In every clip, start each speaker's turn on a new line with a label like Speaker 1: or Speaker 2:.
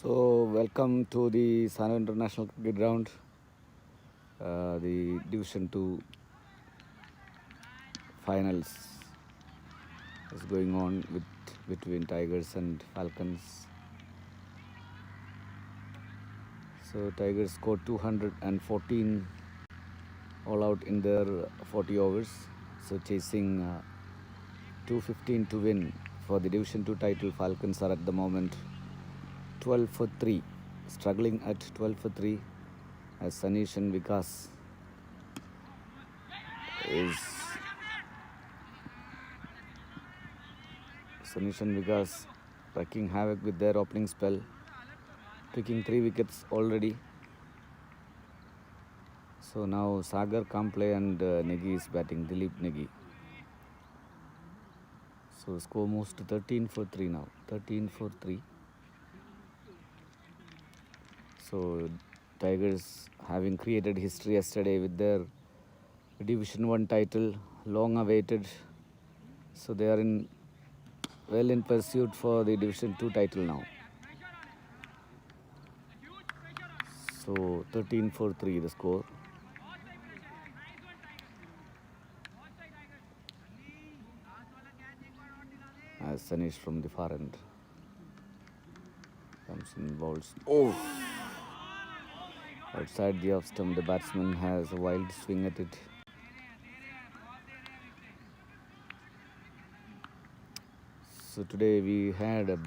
Speaker 1: So, welcome to the Sano International Cricket Ground, the Division 2 Finals is going on between Tigers and Falcons. So, Tigers scored 214 all out in their 40 overs. So, chasing 215 to win for the Division 2 title. Falcons are at the moment 12 for 3, struggling at 12 for 3 as Sanish and Vikas is Sanish and Vikas wreaking havoc with their opening spell, picking 3 wickets already. So now Sagar can't play and Negi is batting, Dilip Negi. So score moves to 13 for 3 now, 13 for 3. So Tigers having created history yesterday with their Division 1 title, long awaited. So they are well in pursuit for the Division 2 title now. So 13 for 3 the score. As Sanish from the far end comes in, bowls. Oh! Outside the off stump, the batsman has a wild swing at it. So today we had a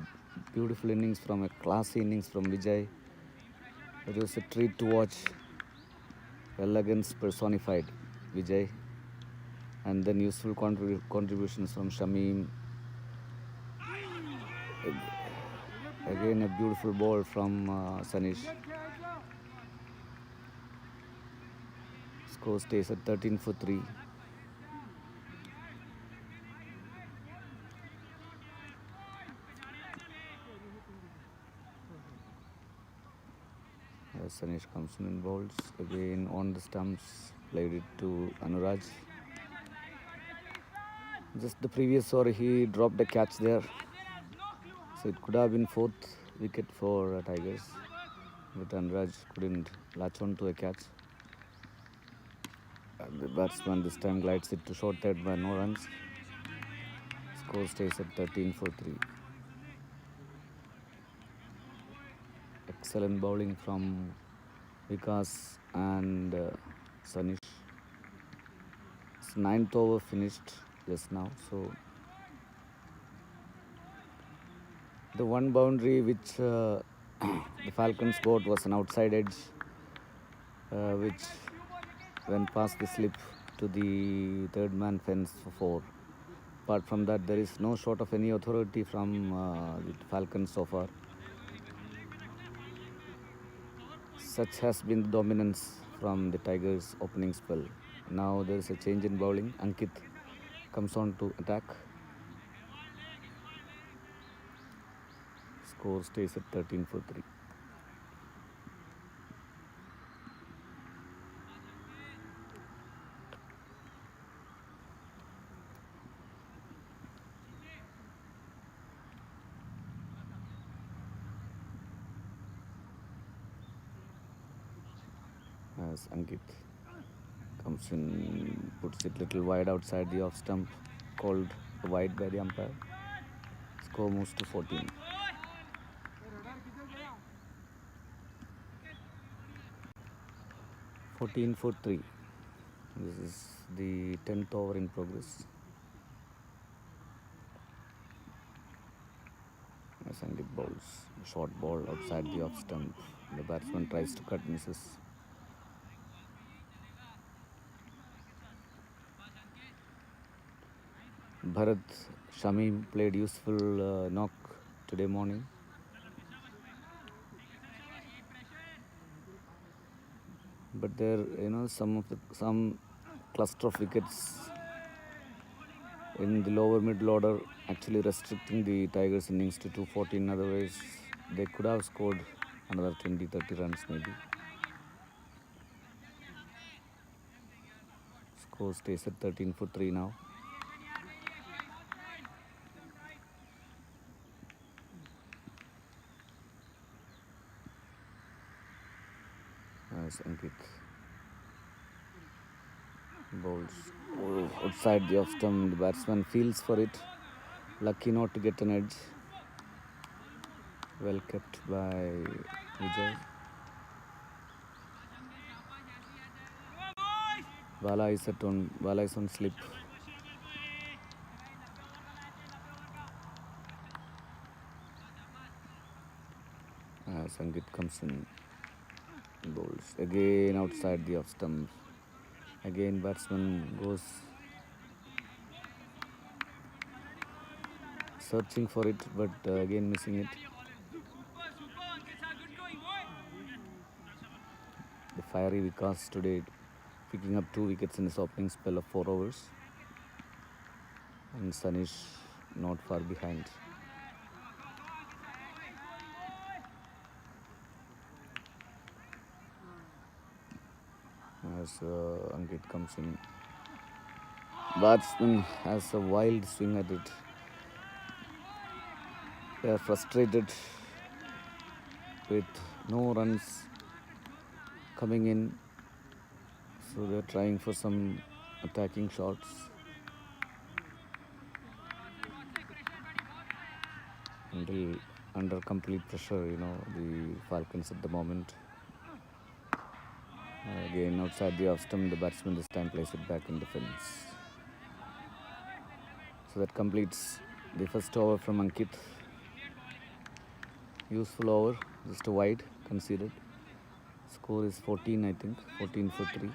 Speaker 1: beautiful innings from a classy innings from Vijay. It was a treat to watch. Elegance personified, Vijay. And then useful contributions from Shamim. Again a beautiful ball from Sanish. Score stays at 13 for 3. Sanish comes in bowls again on the stumps, played it to Anuraj. Just the previous over he dropped a catch there, so it could have been 4th wicket for Tigers, but Anuraj couldn't latch on to a catch. And the batsman this time glides it to short third by no runs. Score stays at 13 for 3. Excellent bowling from Vikas and Sanish. It's 9th over finished just now. So the one boundary which the Falcons got was an outside edge, which went past the slip to the third man fence for 4. Apart from that, there is no shot of any authority from the Falcons so far. Such has been the dominance from the Tigers' opening spell. Now there is a change in bowling. Ankit comes on to attack. Score stays at 13 for 3. As Ankit comes in, puts it little wide outside the off stump, called wide by the umpire. Score moves to 14. (14 for 3). This is the 10th over in progress. As Ankit bowls, short ball outside the off stump. The batsman tries to cut, misses. Bharat Shamim played useful knock today morning. But there, some cluster of wickets in the lower middle order actually restricting the Tigers' innings to 214. Otherwise, they could have scored another 20-30 runs maybe. Score stays at 13 for 3 now. as Ankit bowls outside the off stump. The batsman feels for it, lucky not to get an edge. Well kept by Vijay. Bala is on slip. Sangeet comes in, bowls again outside the off stump. Again batsman goes searching for it, but again missing it. The fiery Vikas today picking up 2 wickets in his opening spell of 4 overs. And Sanish not far behind. As Ankit comes in. Batsman has a wild swing at it. They are frustrated with no runs coming in, so they're trying for some attacking shots. Under complete pressure, the Falcons at the moment. Again outside the off stump, the batsman this time plays it back in defence. So that completes the first over from Ankit. Useful over, just a wide conceded. Score is 14, I think, 14 for 3.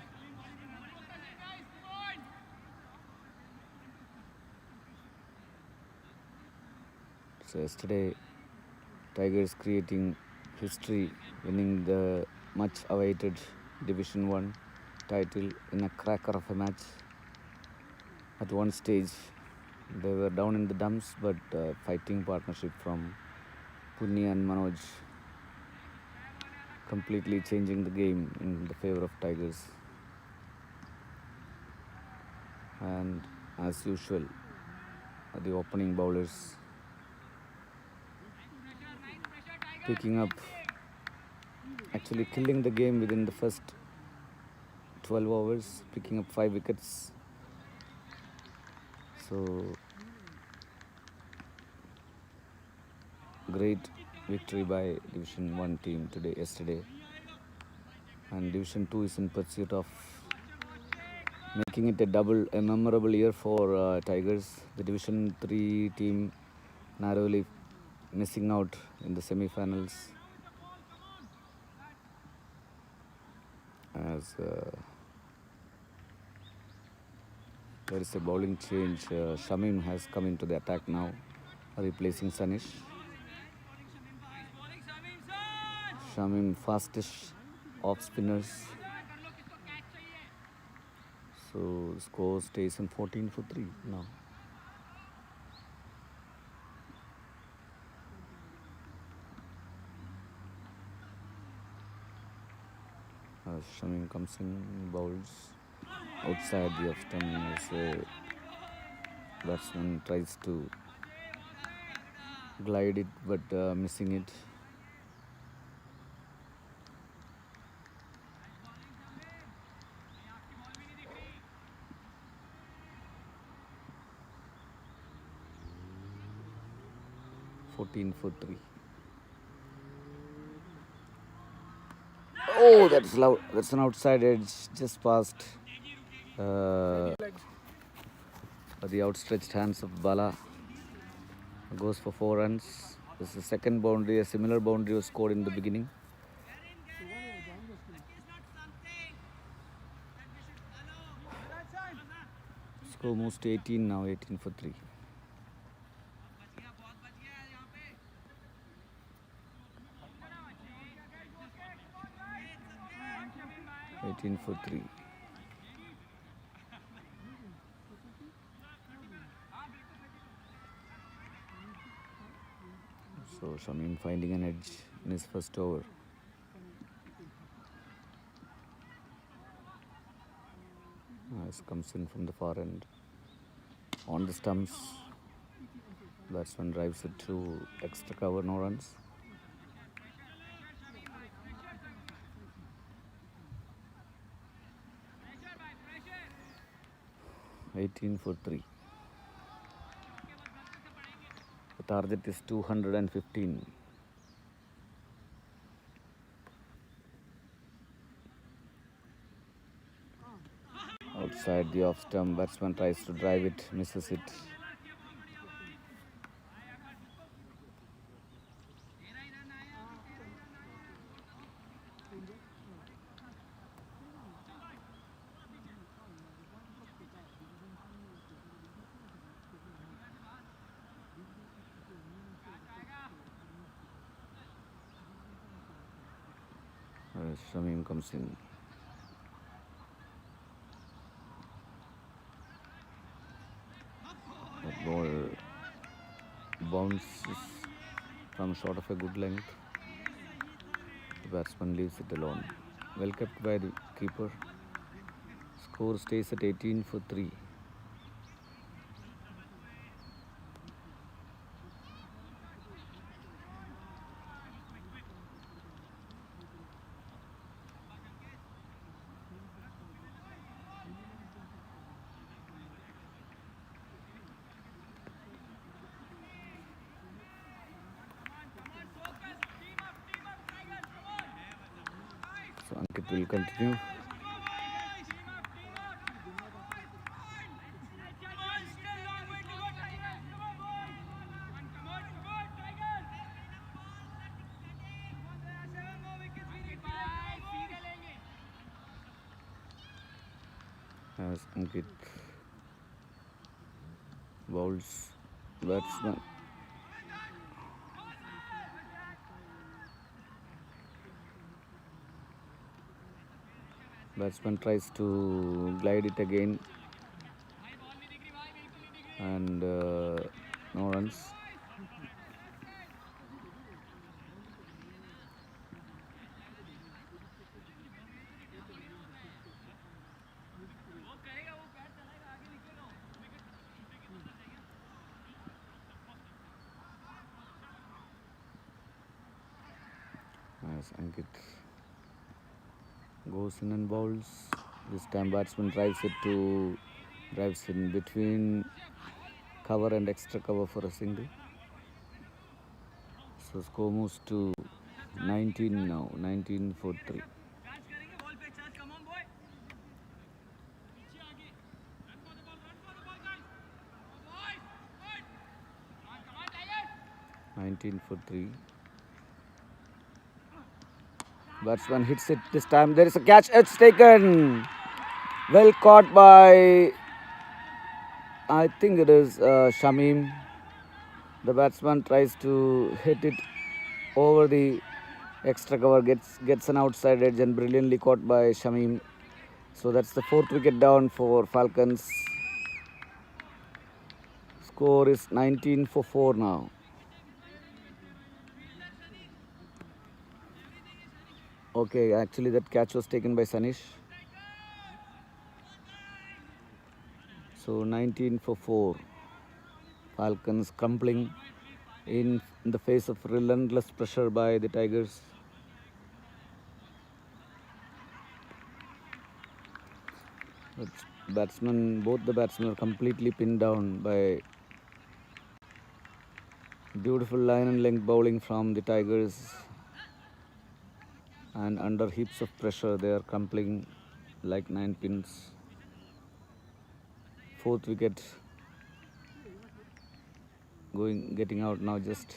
Speaker 1: So yesterday, Tigers creating history, winning the much awaited Division 1 title in a cracker of a match. At one stage, they were down in the dumps, but fighting partnership from Punni and Manoj completely changing the game in the favor of Tigers. And as usual, the opening bowlers picking up, actually killing the game within the first 12 overs, picking up 5 wickets. So great victory by Division 1 team yesterday. And Division 2 is in pursuit of making it a memorable year for Tigers. The Division 3 team narrowly missing out in the semi-finals. As there is a bowling change. Shamim has come into the attack now, replacing Sanish. Shamim fastest off spinners. So the score stays in 14 for 3 now. Shamim comes in, bowls outside the off stump as a batsman tries to glide it, but missing it. For 3. Oh, that's loud. That's an outside edge, just past the outstretched hands of Bala. Goes for 4 runs. This is the second boundary. A similar boundary was scored in the beginning. Score moves to 18 now. 18 for 3. 18 for 3. So Shamim finding an edge in his first over. As comes in from the far end. On the stumps. Batsman drives it to extra cover, no runs. 18 for 3. The target is 215. Outside the off stump, batsman tries to drive it, misses it. Shamim comes in. That ball bounces from short of a good length. The batsman leaves it alone. Well kept by the keeper. Score stays at 18 for 3. So Ankit will continue. As Ankit bowls batsman. Batsman tries to glide it again and no runs. As Ankit goes in and bowls. This time batsman drives in between cover and extra cover for a single. So score moves to 19 now, 19 for 3. Batsman hits it this time. There is a catch. It's taken. Well caught by, I think it is Shamim. The batsman tries to hit it over the extra cover, gets an outside edge and brilliantly caught by Shamim. So that's the 4th wicket down for Falcons. Score is 19 for 4 now. Okay, actually that catch was taken by Sanish. So 19 for 4. Falcons crumbling in the face of relentless pressure by the Tigers. Both the batsmen are completely pinned down by beautiful line and length bowling from the Tigers. And under heaps of pressure, they are crumbling like 9 pins. 4th wicket getting out now, just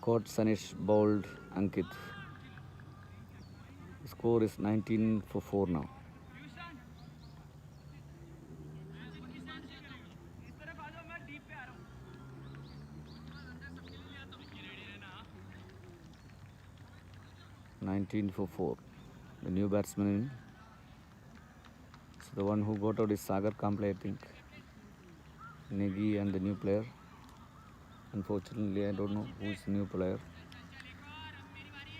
Speaker 1: caught Sanish, bowled Ankit. The score is 19 for 4 now. The new batsman in. So the one who got out is Sagar Kamble, I think. Negi and the new player. Unfortunately, I don't know who is the new player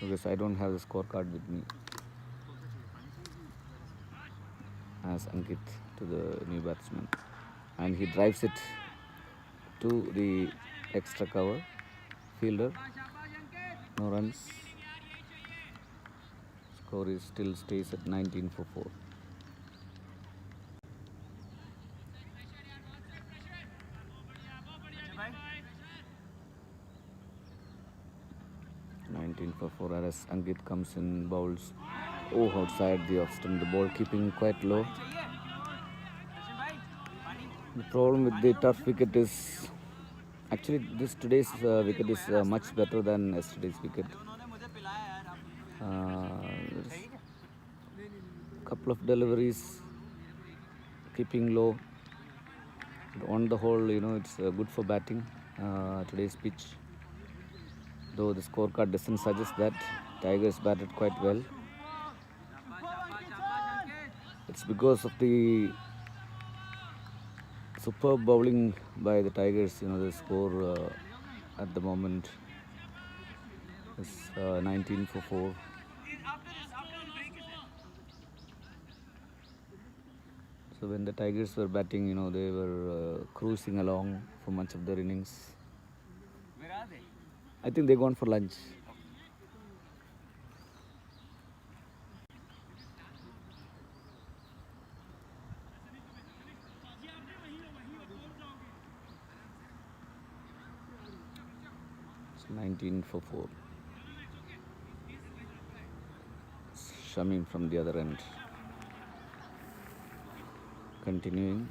Speaker 1: because I don't have the scorecard with me. As Ankit to the new batsman, and he drives it to the extra cover. Fielder, no runs. Score still stays at 19 for 4. for 4 as Ankit comes in, bowls. Oh, outside the off stump, the ball keeping quite low. The problem with the turf wicket is actually today's wicket is much better than yesterday's wicket. There's couple of deliveries keeping low. But on the whole, it's good for batting. Today's pitch, though the scorecard doesn't suggest that. Tigers batted quite well. It's because of the superb bowling by the Tigers. The score at the moment is 19 for 4. So when the Tigers were batting, they were cruising along for much of their innings.
Speaker 2: Where are they?
Speaker 1: I think they're gone for lunch. It's 19 for 4. Shamim from the other end. Continuing.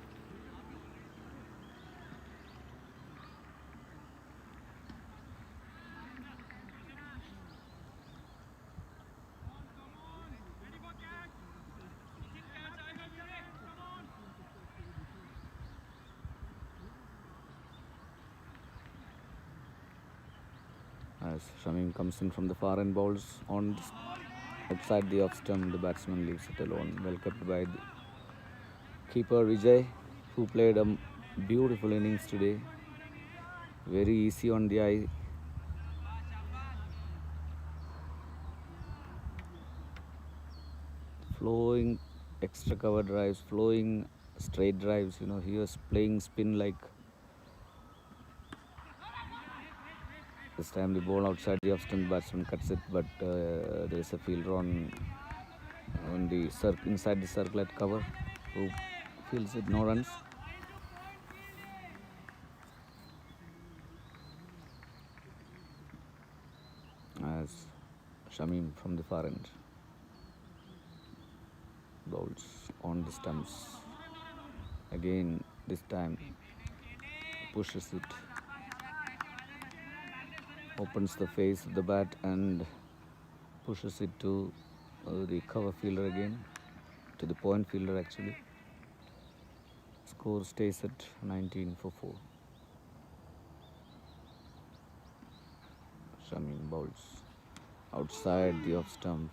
Speaker 1: As Shamim comes in from the far end, bowls on outside the off stump, the batsman leaves it alone. Well kept by the keeper Vijay, who played a beautiful innings today. Very easy on the eye. Flowing extra cover drives, flowing straight drives. He was playing spin like. This time the ball outside the off stump, batsman cuts it, but there is a fielder on the inside the circle at cover, who fields it, no runs. As Shamim from the far end bowls on the stumps. Again, this time pushes it, opens the face of the bat and pushes it to the cover fielder again, to the point fielder actually. Score stays at 19 for 4. Shamim bowls outside the off stump.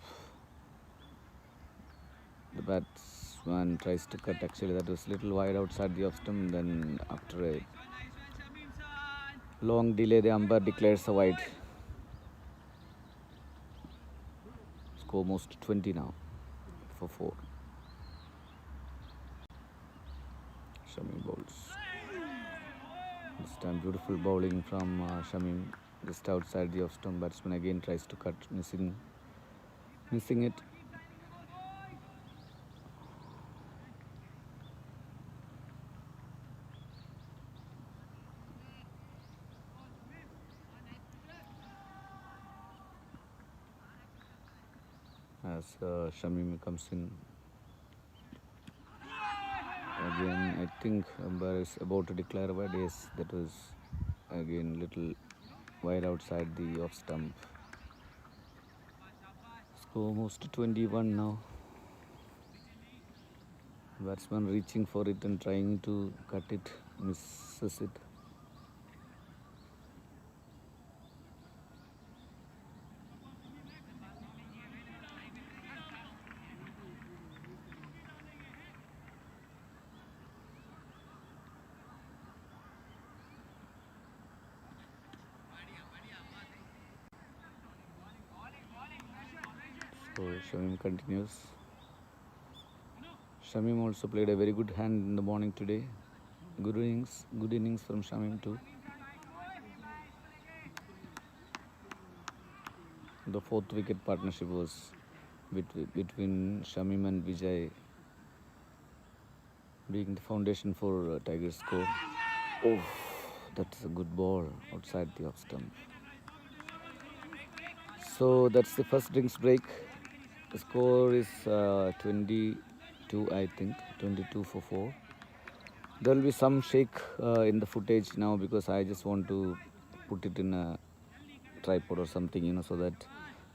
Speaker 1: The batsman tries to cut. Actually, that was a little wide outside the off stump. Then after a long delay, the umpire declares a wide. Score moves to 20 now for 4. Shamim bowls. This time beautiful bowling from Shamim, just outside the off stump. Batsman again tries to cut, missing it. As Shamim comes in again, I think umpire is about to declare a wide. Yes, that was again little wide outside the off stump. Score moves to 21 now. Batsman reaching for it and trying to cut it, misses it. So Shamim continues. Shamim also played a very good hand in the morning today. Good innings from Shamim too. The 4th wicket partnership was between Shamim and Vijay, being the foundation for Tigers' score. Oh, that's a good ball outside the off stump. So that's the first drinks break. The score is 22, I think, 22 for 4. There will be some shake in the footage now because I just want to put it in a tripod or something, so that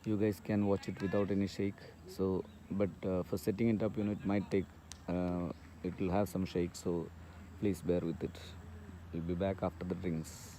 Speaker 1: you guys can watch it without any shake. So, but for setting it up, it might take, it will have some shake. So, please bear with it. We'll be back after the drinks.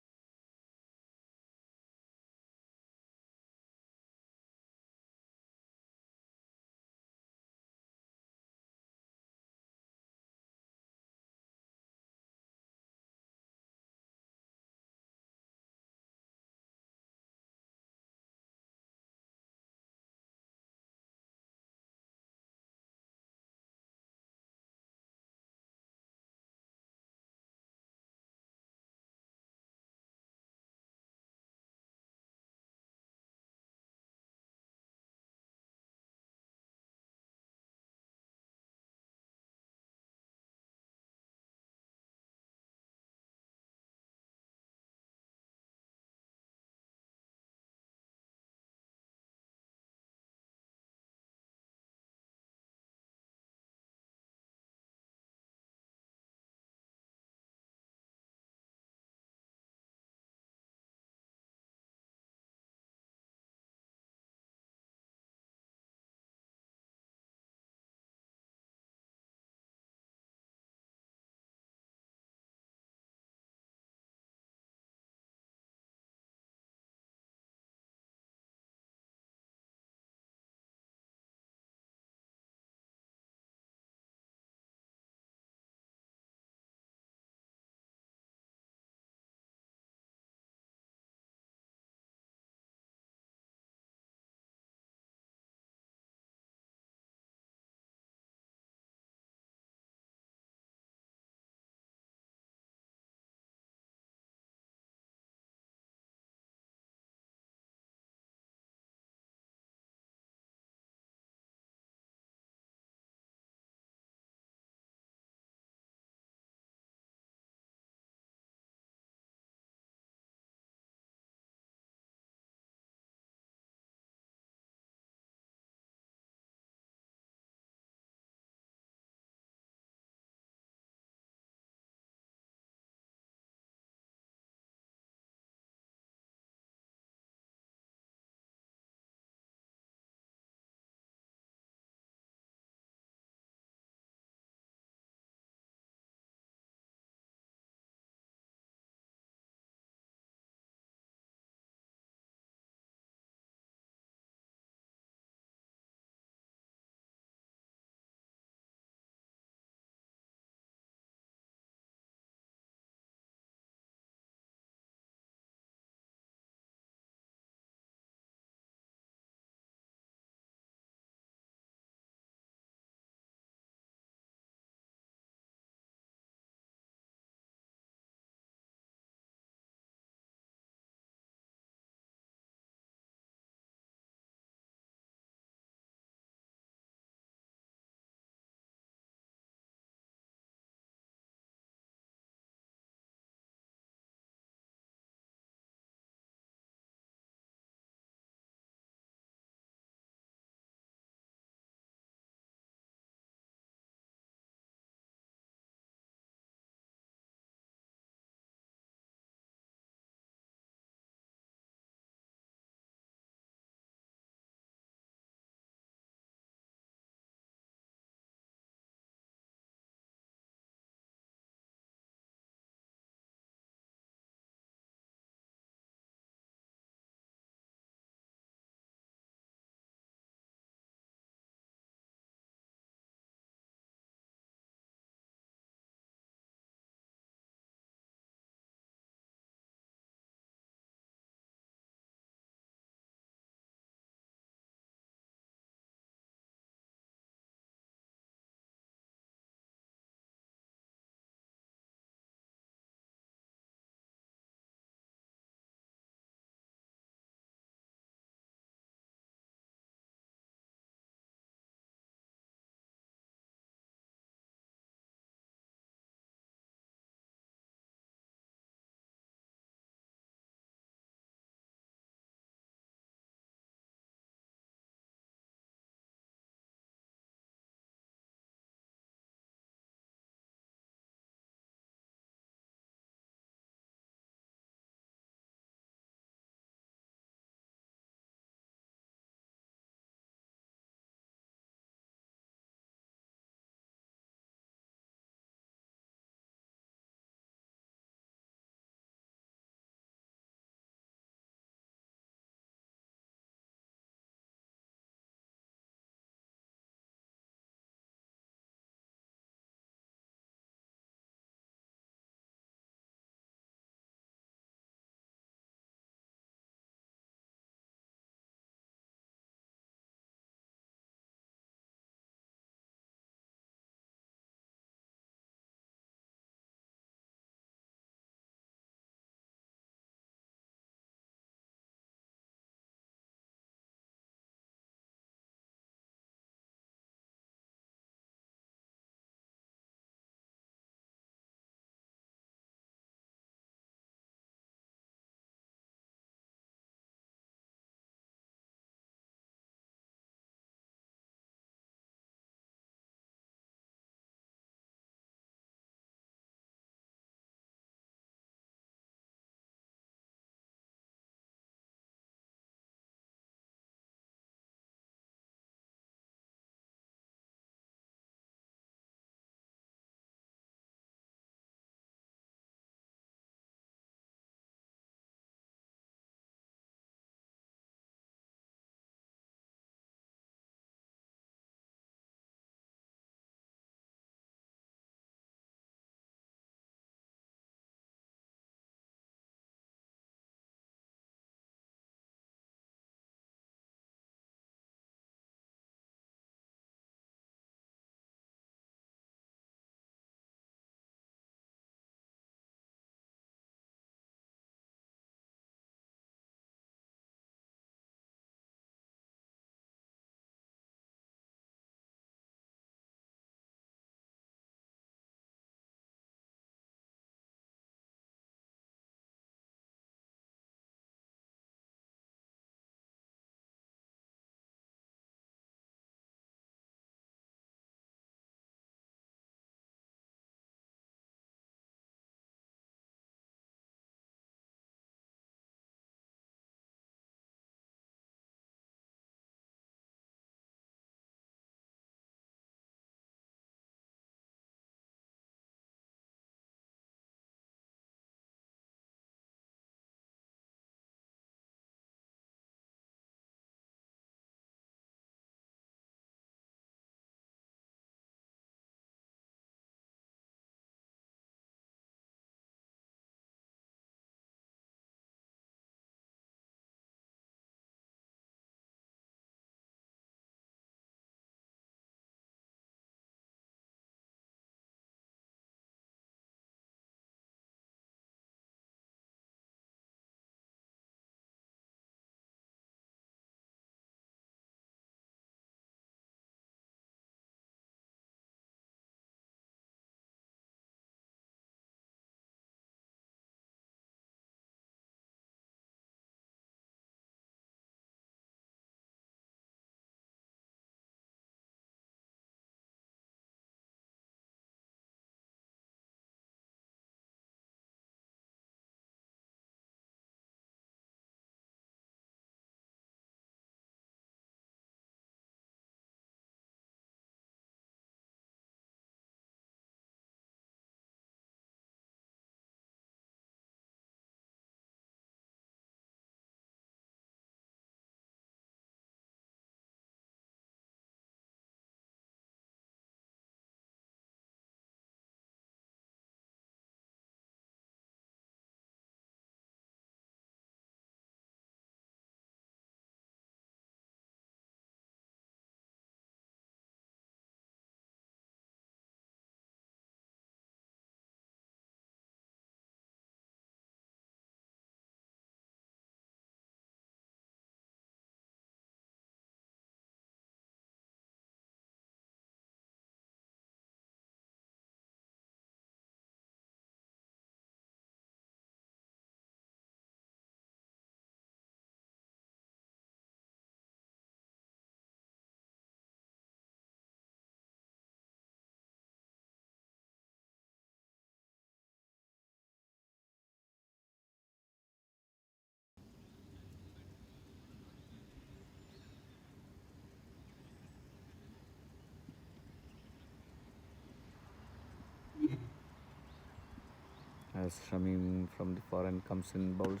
Speaker 1: as Shamim from the far end comes in, bowls.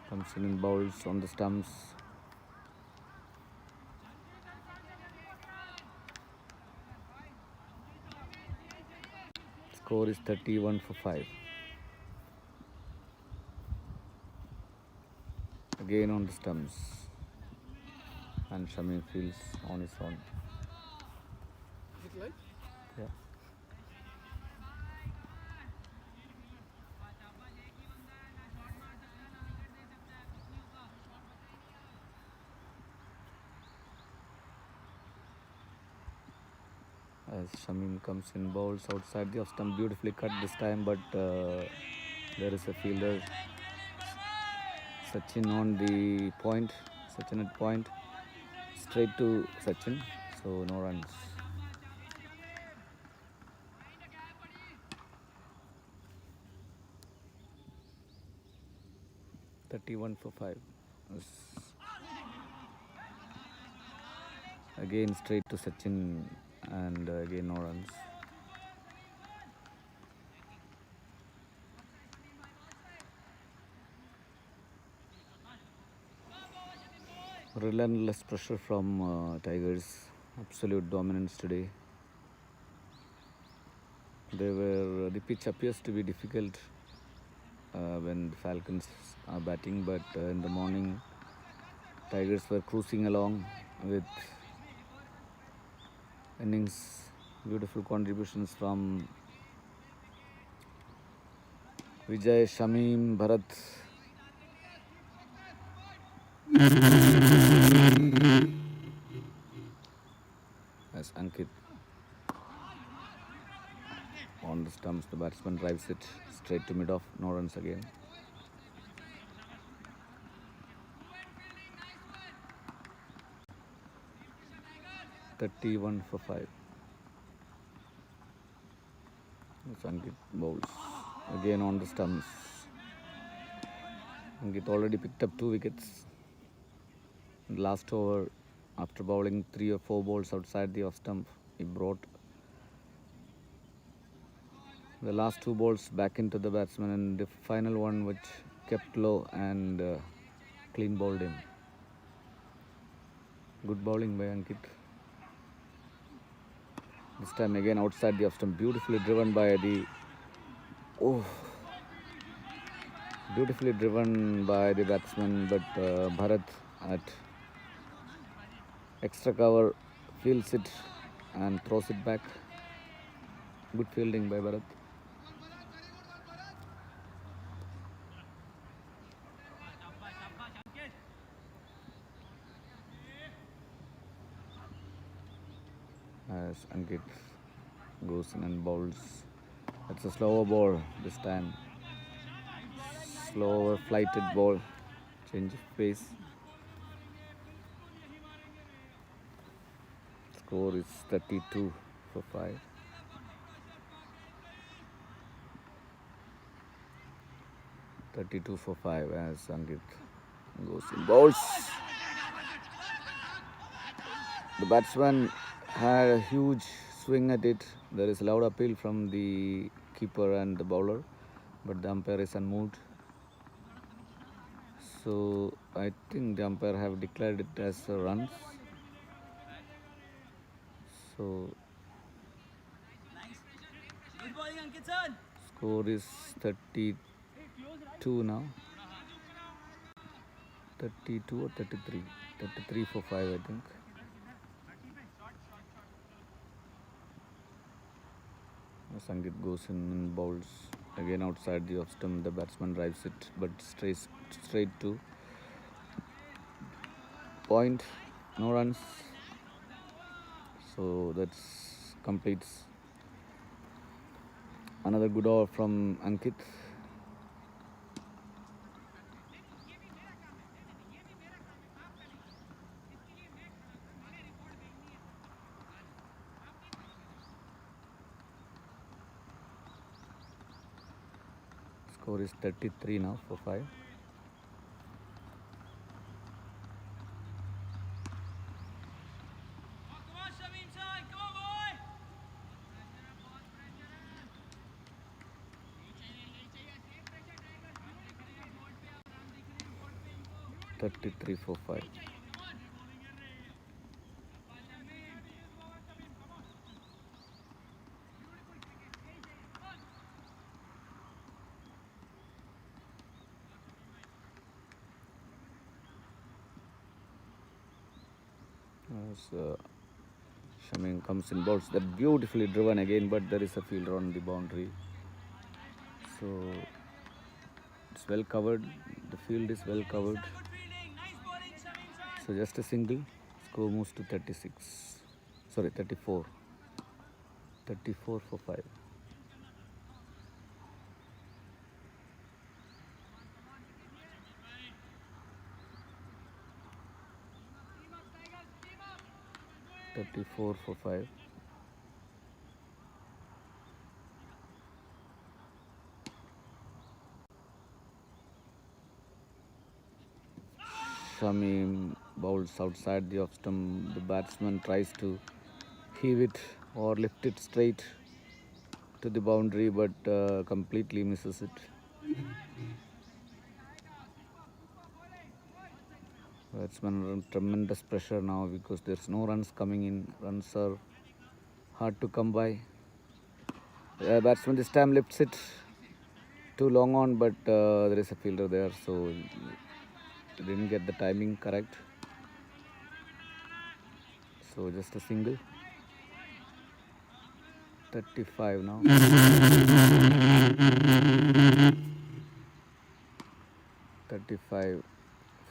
Speaker 1: Comes in bowls on the stumps. Score is 31 for 5. Again on the stumps. And Shamim feels on his own.
Speaker 2: Is it live?
Speaker 1: Yeah. As Shamim comes in, bowls outside the off stump, beautifully cut this time, but there is a fielder, Sachin on the point, Sachin at point, straight to Sachin, so no runs. 31 for 5. Again straight to Sachin and again no runs. Relentless pressure from Tigers. Absolute dominance today. The pitch appears to be difficult when the Falcons are batting, but in the morning Tigers were cruising along with innings, beautiful contributions from Vijay, Shamim, Bharat. As Ankit on the stumps, the batsman drives it straight to mid-off, no runs again. (31 for 5). Ankit bowls again on the stumps. Ankit already picked up 2 wickets. Last over, after bowling 3 or 4 balls outside the off stump, he brought the last 2 balls back into the batsman, and the final one which kept low and clean bowled him. Good bowling by Ankit. This time again outside the off stump, beautifully driven by the batsman, but Bharat at extra cover feels it and throws it back. Good fielding by Bharat. As Ankit goes in and bowls. That's a slower ball this time. Slower flighted ball. Change of pace. Score is 32 for 5. As Ankit goes in bowls. The batsman had a huge swing at it. There is a loud appeal from the keeper and the bowler, but the umpire is unmoved. So I think the umpire have declared it as a runs. So score is 32 now. 32 or 33? 33 for 5, I think. Ankit goes in and bowls again outside the off stump. The batsman drives it, but straight to point. No runs. So that completes another good over from Ankit. Score is 33 now for 5. 33 for 5. As Shamim comes in bounds, that beautifully driven again, but there is a fielder on the boundary. So it's well covered. The field is well covered. So just a single. Score moves to 36. Sorry, 34. 34 for 5. $34 for 5. Shamim bowls outside the off stump. The batsman tries to heave it or lift it straight to the boundary, but completely misses it. Batsman under tremendous pressure now because there's no runs coming in. Runs are hard to come by. Batsman this time lifts it too long on, but there is a fielder there, so he didn't get the timing correct. So just a single. 35 now. 35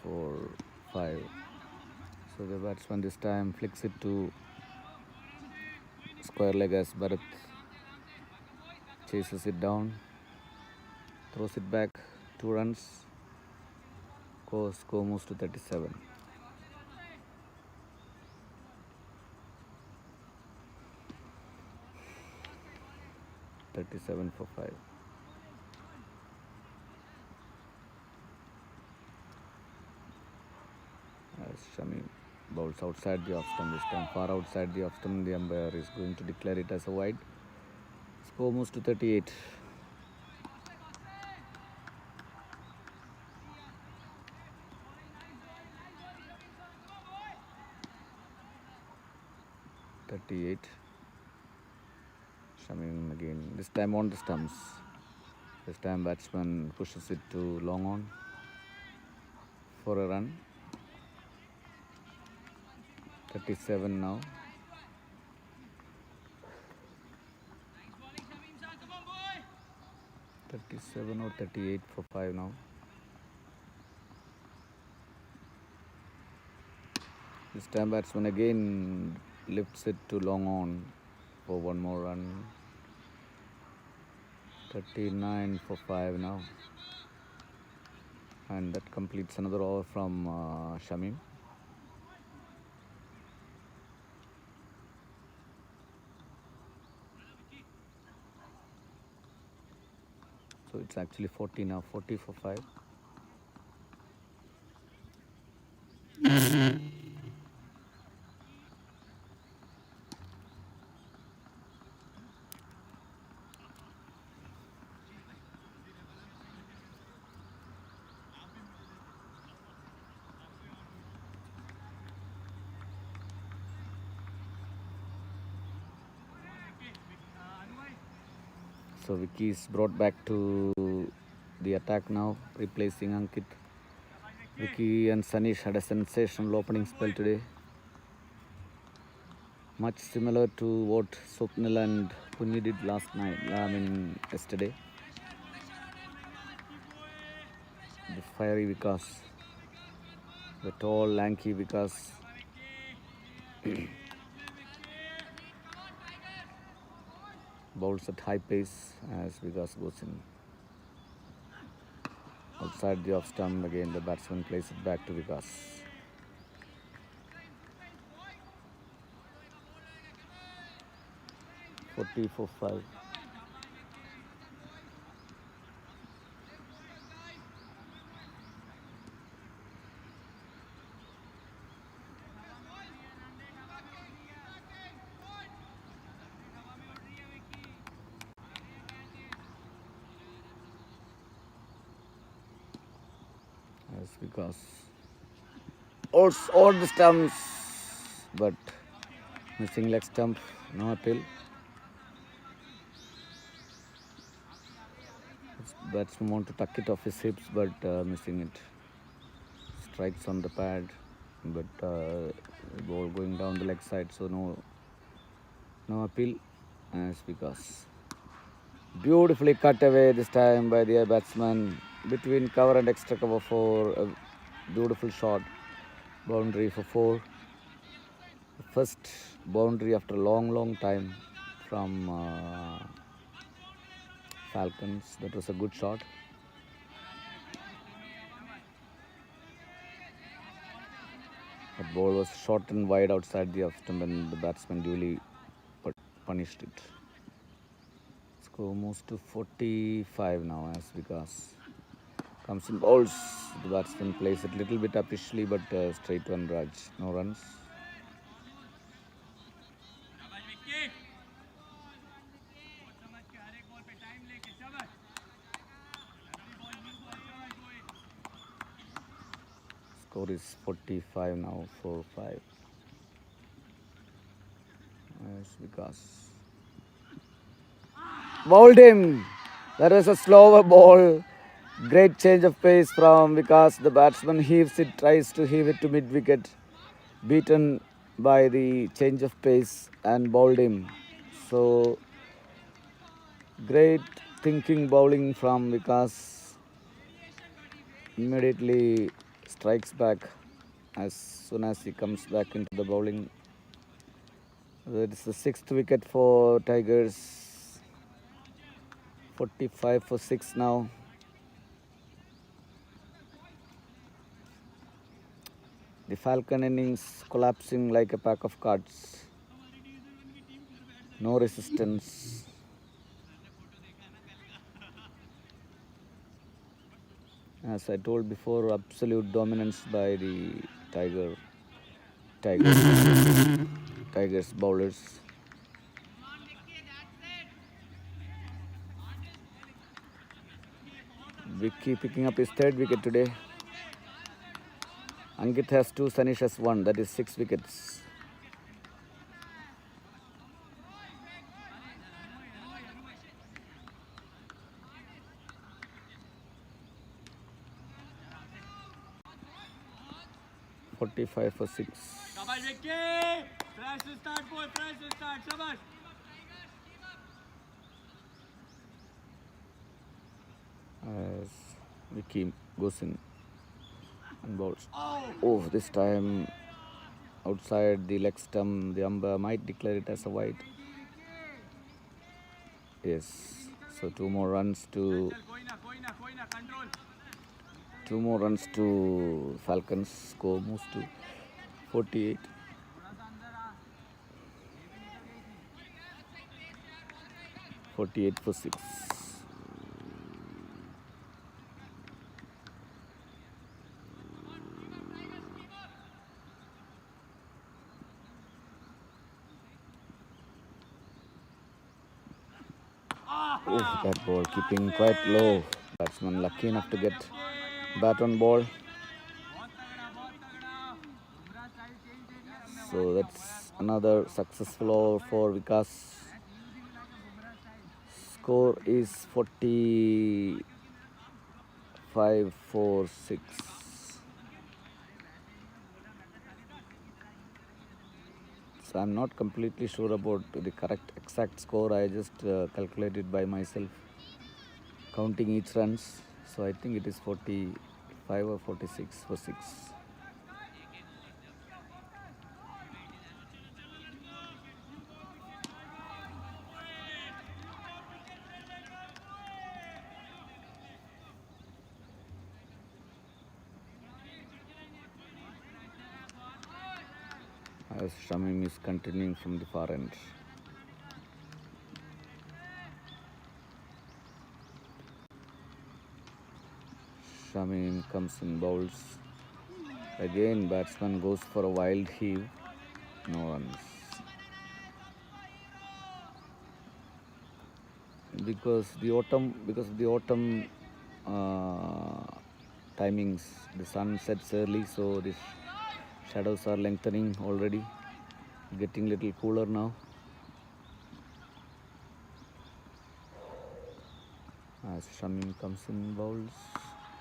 Speaker 1: for 5. So the batsman this time flicks it to square leg as Bharat chases it down, throws it back, 2 runs. Score moves to 37. $37 for 5. As Shami bowls outside the off stump this time, far outside the off stump, the umpire is going to declare it as a wide. Score moves to 38. Shamim again, this time on the stumps. This time batsman pushes it to long on for a run. 37 now. $37 or 38 for 5 now. This time batsman again lifts it to long on for one more run. 39 for 5 now. And that completes another over from Shamim. So it's actually 40 now, 40 for 5. So Vicky is brought back to the attack now, replacing Ankit. Vicky and Sanish had a sensational opening spell today. Much similar to what Swapnil and Punyi did yesterday. The fiery Vikas, the tall, lanky Vikas. Bowls at high pace as Vikas goes in. Outside the off stump again, the batsman plays it back to Vikas. $40 for 5. As Vikas all the stumps, but missing leg stump, no appeal. Batsman want to tuck it off his hips, but missing it. Strikes on the pad, but ball going down the leg side, so no appeal. As because beautifully cut away this time by the batsman between cover and extra cover for a beautiful shot. Boundary for 4. The first boundary after a long time from Falcons. That was a good shot. That ball was short and wide outside the off stump and the batsman duly punished it. Score moves to 45 now as because comes in balls. The batsman plays it a little bit upishly, but straight to Raj. No runs. Score is 45 now, 4-5. Yes, because bowled him. That was a slower ball. Great change of pace from Vikas. The batsman heaves it, tries to heave it to mid wicket. Beaten by the change of pace and bowled him. So great thinking bowling from Vikas. Immediately strikes back as soon as he comes back into the bowling. It's the 6th wicket for Tigers. 45 for 6 now. The Falcon innings collapsing like a pack of cards. No resistance. As I told before, absolute dominance by the Tigers bowlers. Vicky picking up his 3rd wicket today. Ankit has 2, Sanish has 1. That is 6 wickets. .45 for 6. As Vicky goes in and bowls. Oh, this time outside the leg stump, the umpire might declare it as a wide. Yes, so 2 more runs to Falcons. Score moves to 48. For 6. Oh, that ball keeping quite low. Batsman lucky enough to get bat on ball. So that's another successful over for Vikas. Score is 45 for 6. So I'm not completely sure about the correct exact score. I just calculated by myself, counting each runs. So I think it is 45 or 46 for 6. As Shamim is continuing from the far end. Shamim comes in bowls. Again batsman goes for a wild heave. No runs. Because of the autumn timings, the sun sets early, so this Shadows are lengthening already, getting little cooler now. As Shamim comes in, bowls.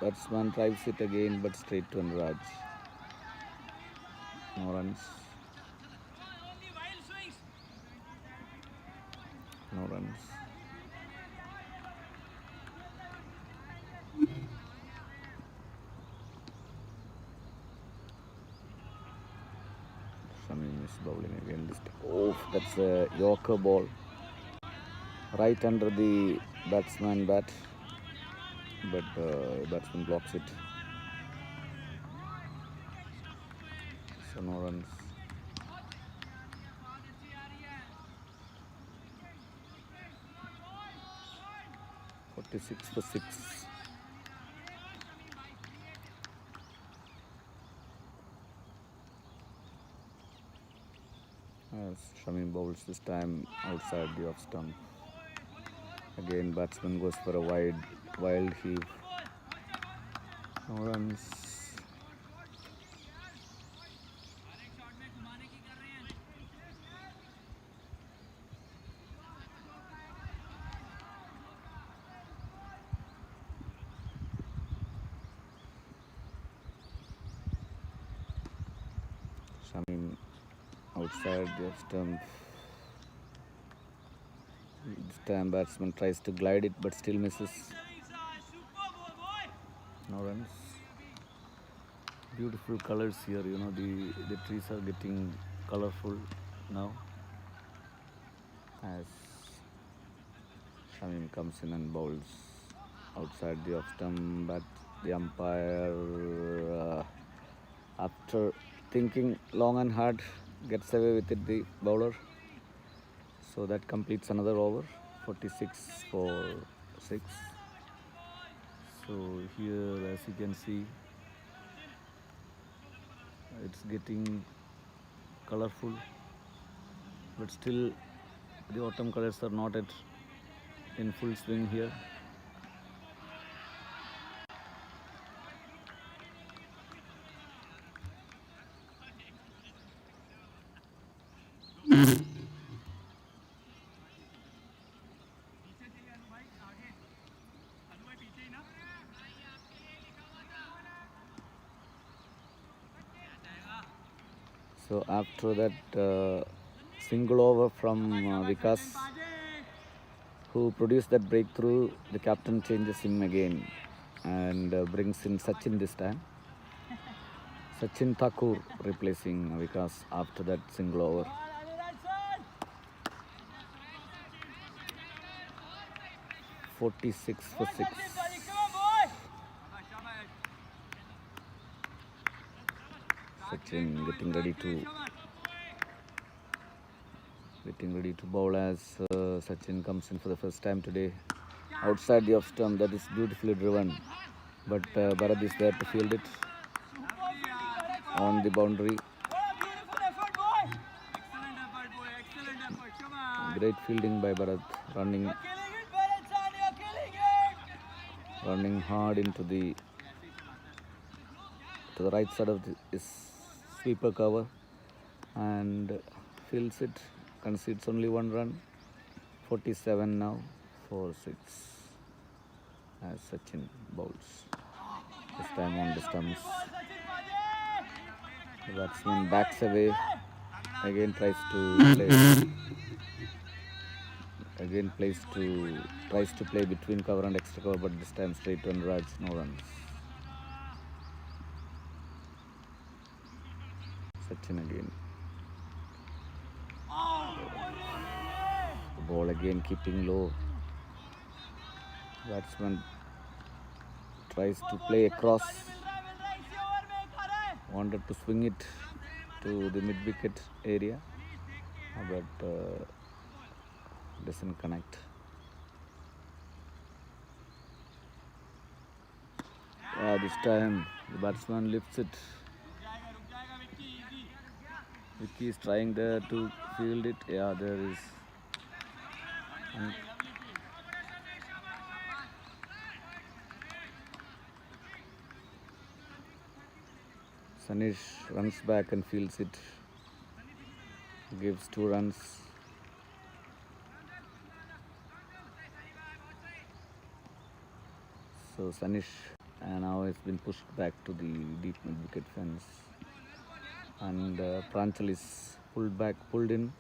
Speaker 1: Batsman drives it again, but straight to Anuraj. No runs. No runs. Shamim is bowling again. Oh, that's a Yorker ball. Right under the batsman bat. But batsman blocks it. So no runs. 46 for 6. As Shamim bowls this time outside the off stump. Again batsman goes for a wild heave. No runs. Shamim outside the off stump. This time batsman tries to glide it but still misses. No runs. Beautiful colors here, you know, the trees are getting colorful now. As Shamim comes in and bowls outside the off stump, but the umpire, after thinking long and hard, gets away with it, the bowler. So that completes another over, 46 for 6. So here, as you can see, it's getting colorful, but still the autumn colors are not in full swing here. So after that single over from Vikas, who produced that breakthrough, the captain changes him again and brings in Sachin this time. Sachin Thakur replacing Vikas after that single over. "46 for 6. Sachin getting ready to bowl as Sachin comes in for the first time today. Outside the off stump, that is beautifully driven, but Bharat is there to field it on the boundary. Great fielding by Bharat, running hard into the right side of his sweeper cover and fields it, concedes only one run. 47 now for 6 as Sachin bowls. This time on the stumps. The batsman backs away, again tries to play between cover and extra cover, but this time straight to Anuraj. No runs. Sachin again. The ball again keeping low. Batsman tries to play across. Wanted to swing it to the mid-wicket area, but doesn't connect. This time the batsman lifts it. Vicky is trying there to field it. Yeah, there is. Sanish runs back and fields it. Gives 2 runs. So Sanish now has been pushed back to the deep mid-wicket fence. And Pranchal is pulled in.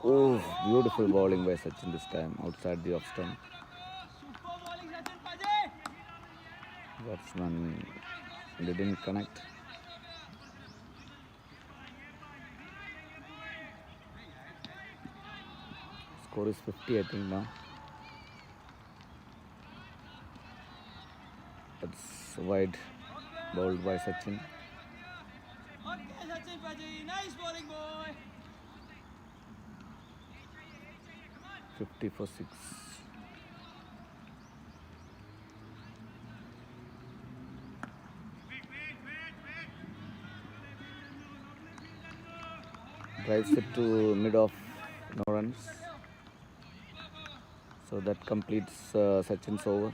Speaker 1: Oh, beautiful bowling by Sachin this time, outside the off stump. Batsman didn't connect. Score is 50, I think, now. That's wide, bowled by Sachin.
Speaker 2: Nice bowling, boy.
Speaker 1: 50 for 6. Drives it to mid-off, no runs. So that completes Sachin's over.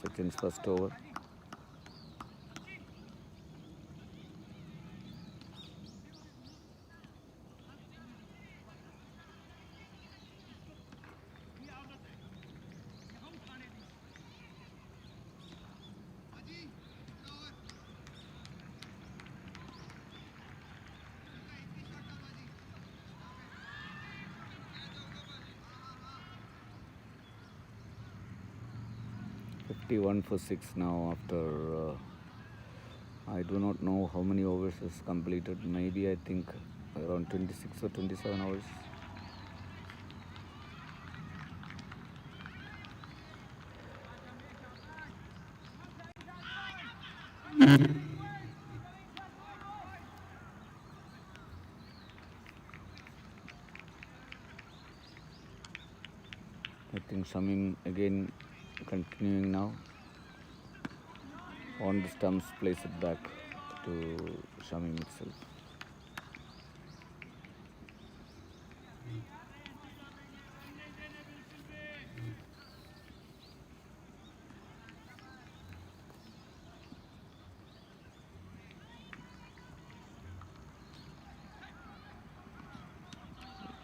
Speaker 1: Sachin's first over. One for 6 now after I do not know how many overs is completed. Maybe I think around 26 or 27 hours. I think Shamim again continuing now. On the stumps, place it back to Shamim itself.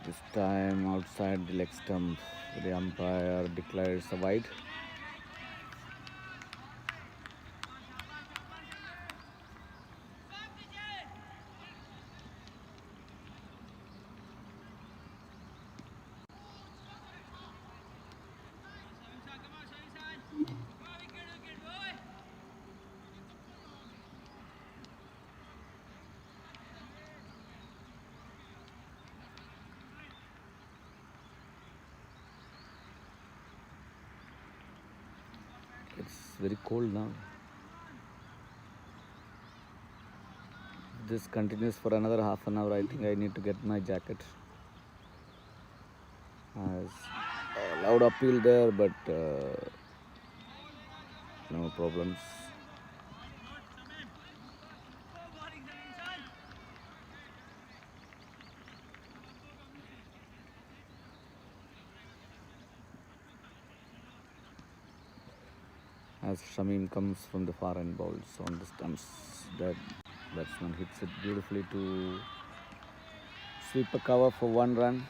Speaker 1: This time outside the leg stump, the umpire declares a wide. It's very cold now. This continues for another half an hour. I think I need to get my jacket. As a loud appeal there, but no problems. As Shamim comes from the far end, bowls on the stumps, that batsman hits it beautifully to sweep a cover for 1 run.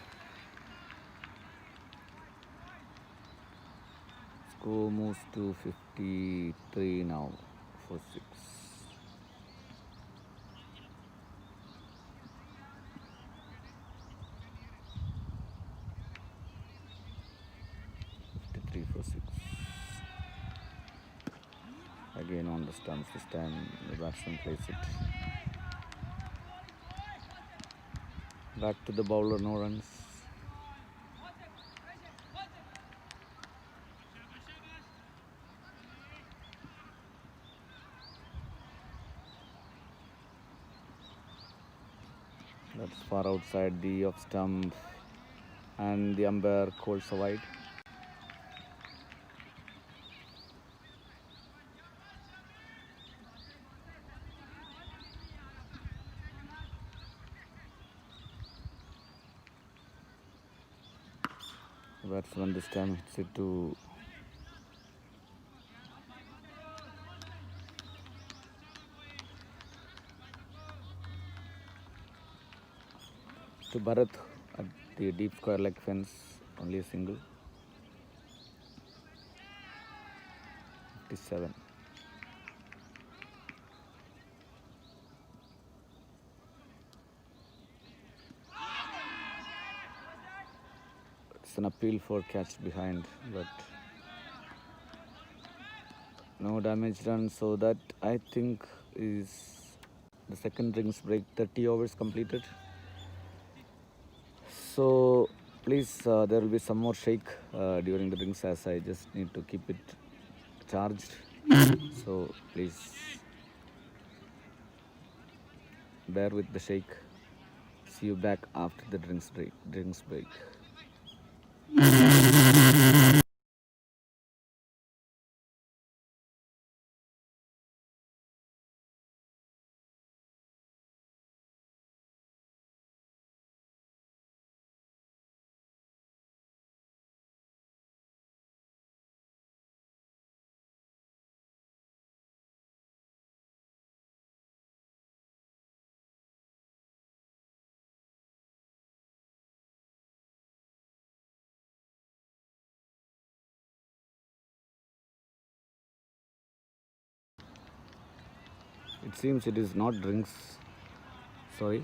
Speaker 1: Score moves to 53 now for 6. For 6. Again on the stumps, this time the batsman plays it. Back to the bowler, no runs. That's far outside the off stump, and the umpire calls a wide. The batsman this time hits it to to Bharat at the deep square leg fence, only a single. 57. It's an appeal for catch behind, but no damage done. So that I think is the second rings break. 30 overs completed. So please, there will be some more shake during the rings as I just need to keep it charged. So please bear with the shake. See you back after the drinks break. It seems it is not drinks. Sorry.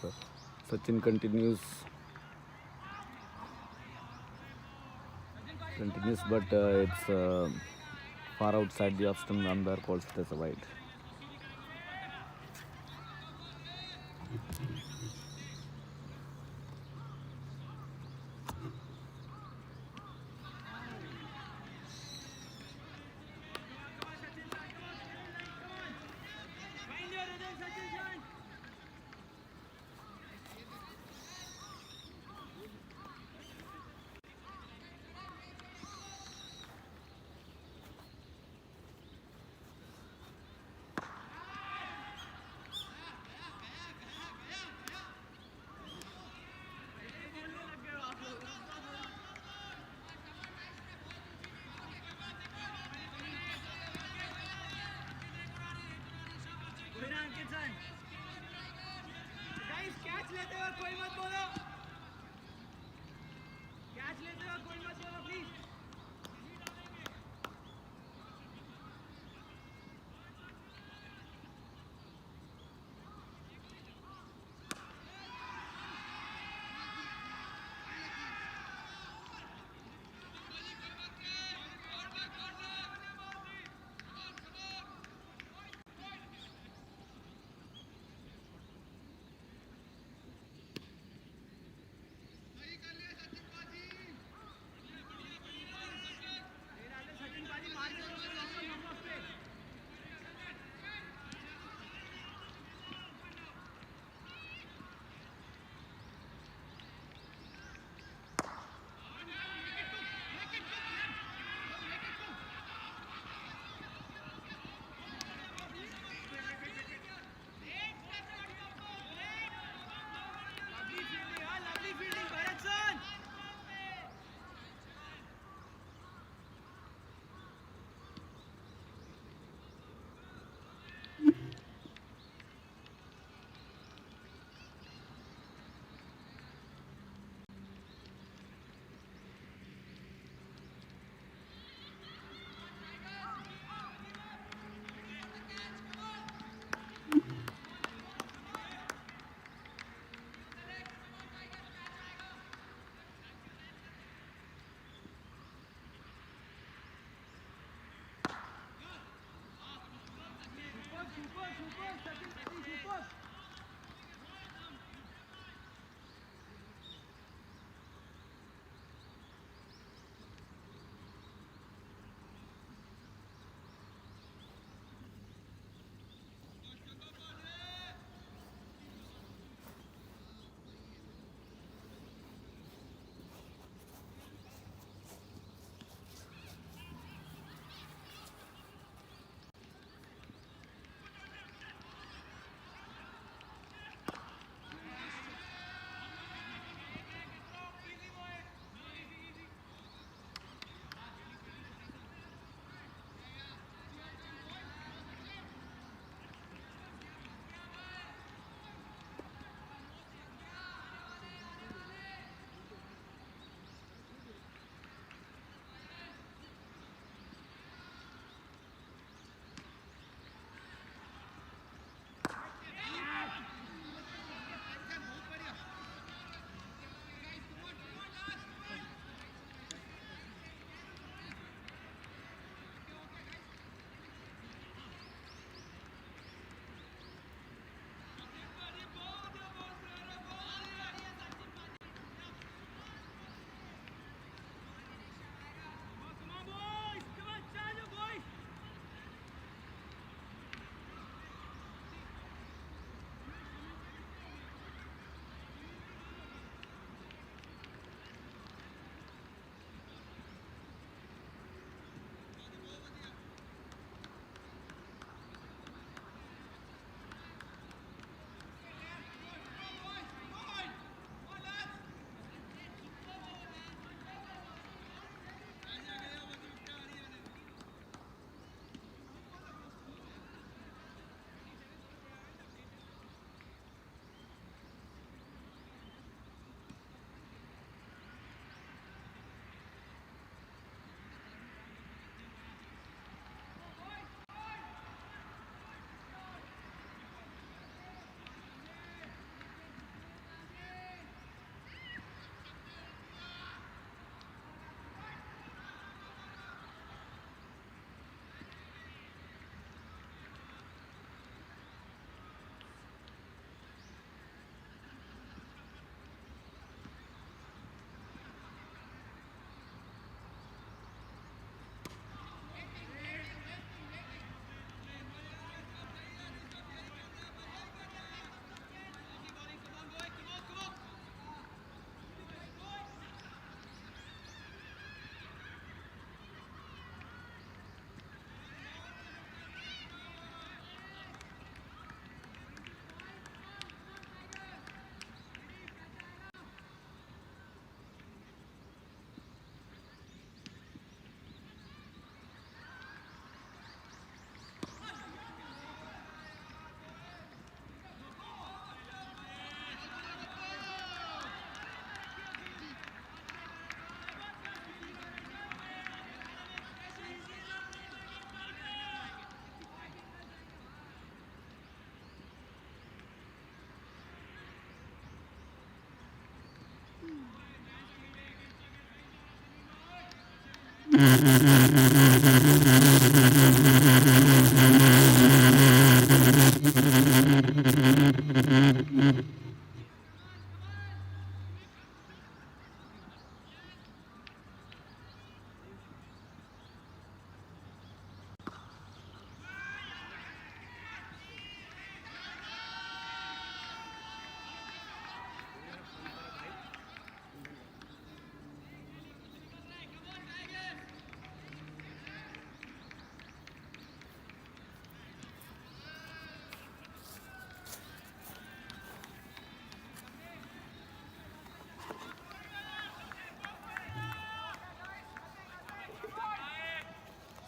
Speaker 1: So Sachin continues, but it's far outside the off stump. Umpire calls it as a wide.
Speaker 2: Find your rhythm, Sachin Chan. कोई ना अंकित sir guys catch लेते हुए कोई मत बोलो catch लेते हुए कोई मत बोलो please lovely fielding Bharat son super Sachin super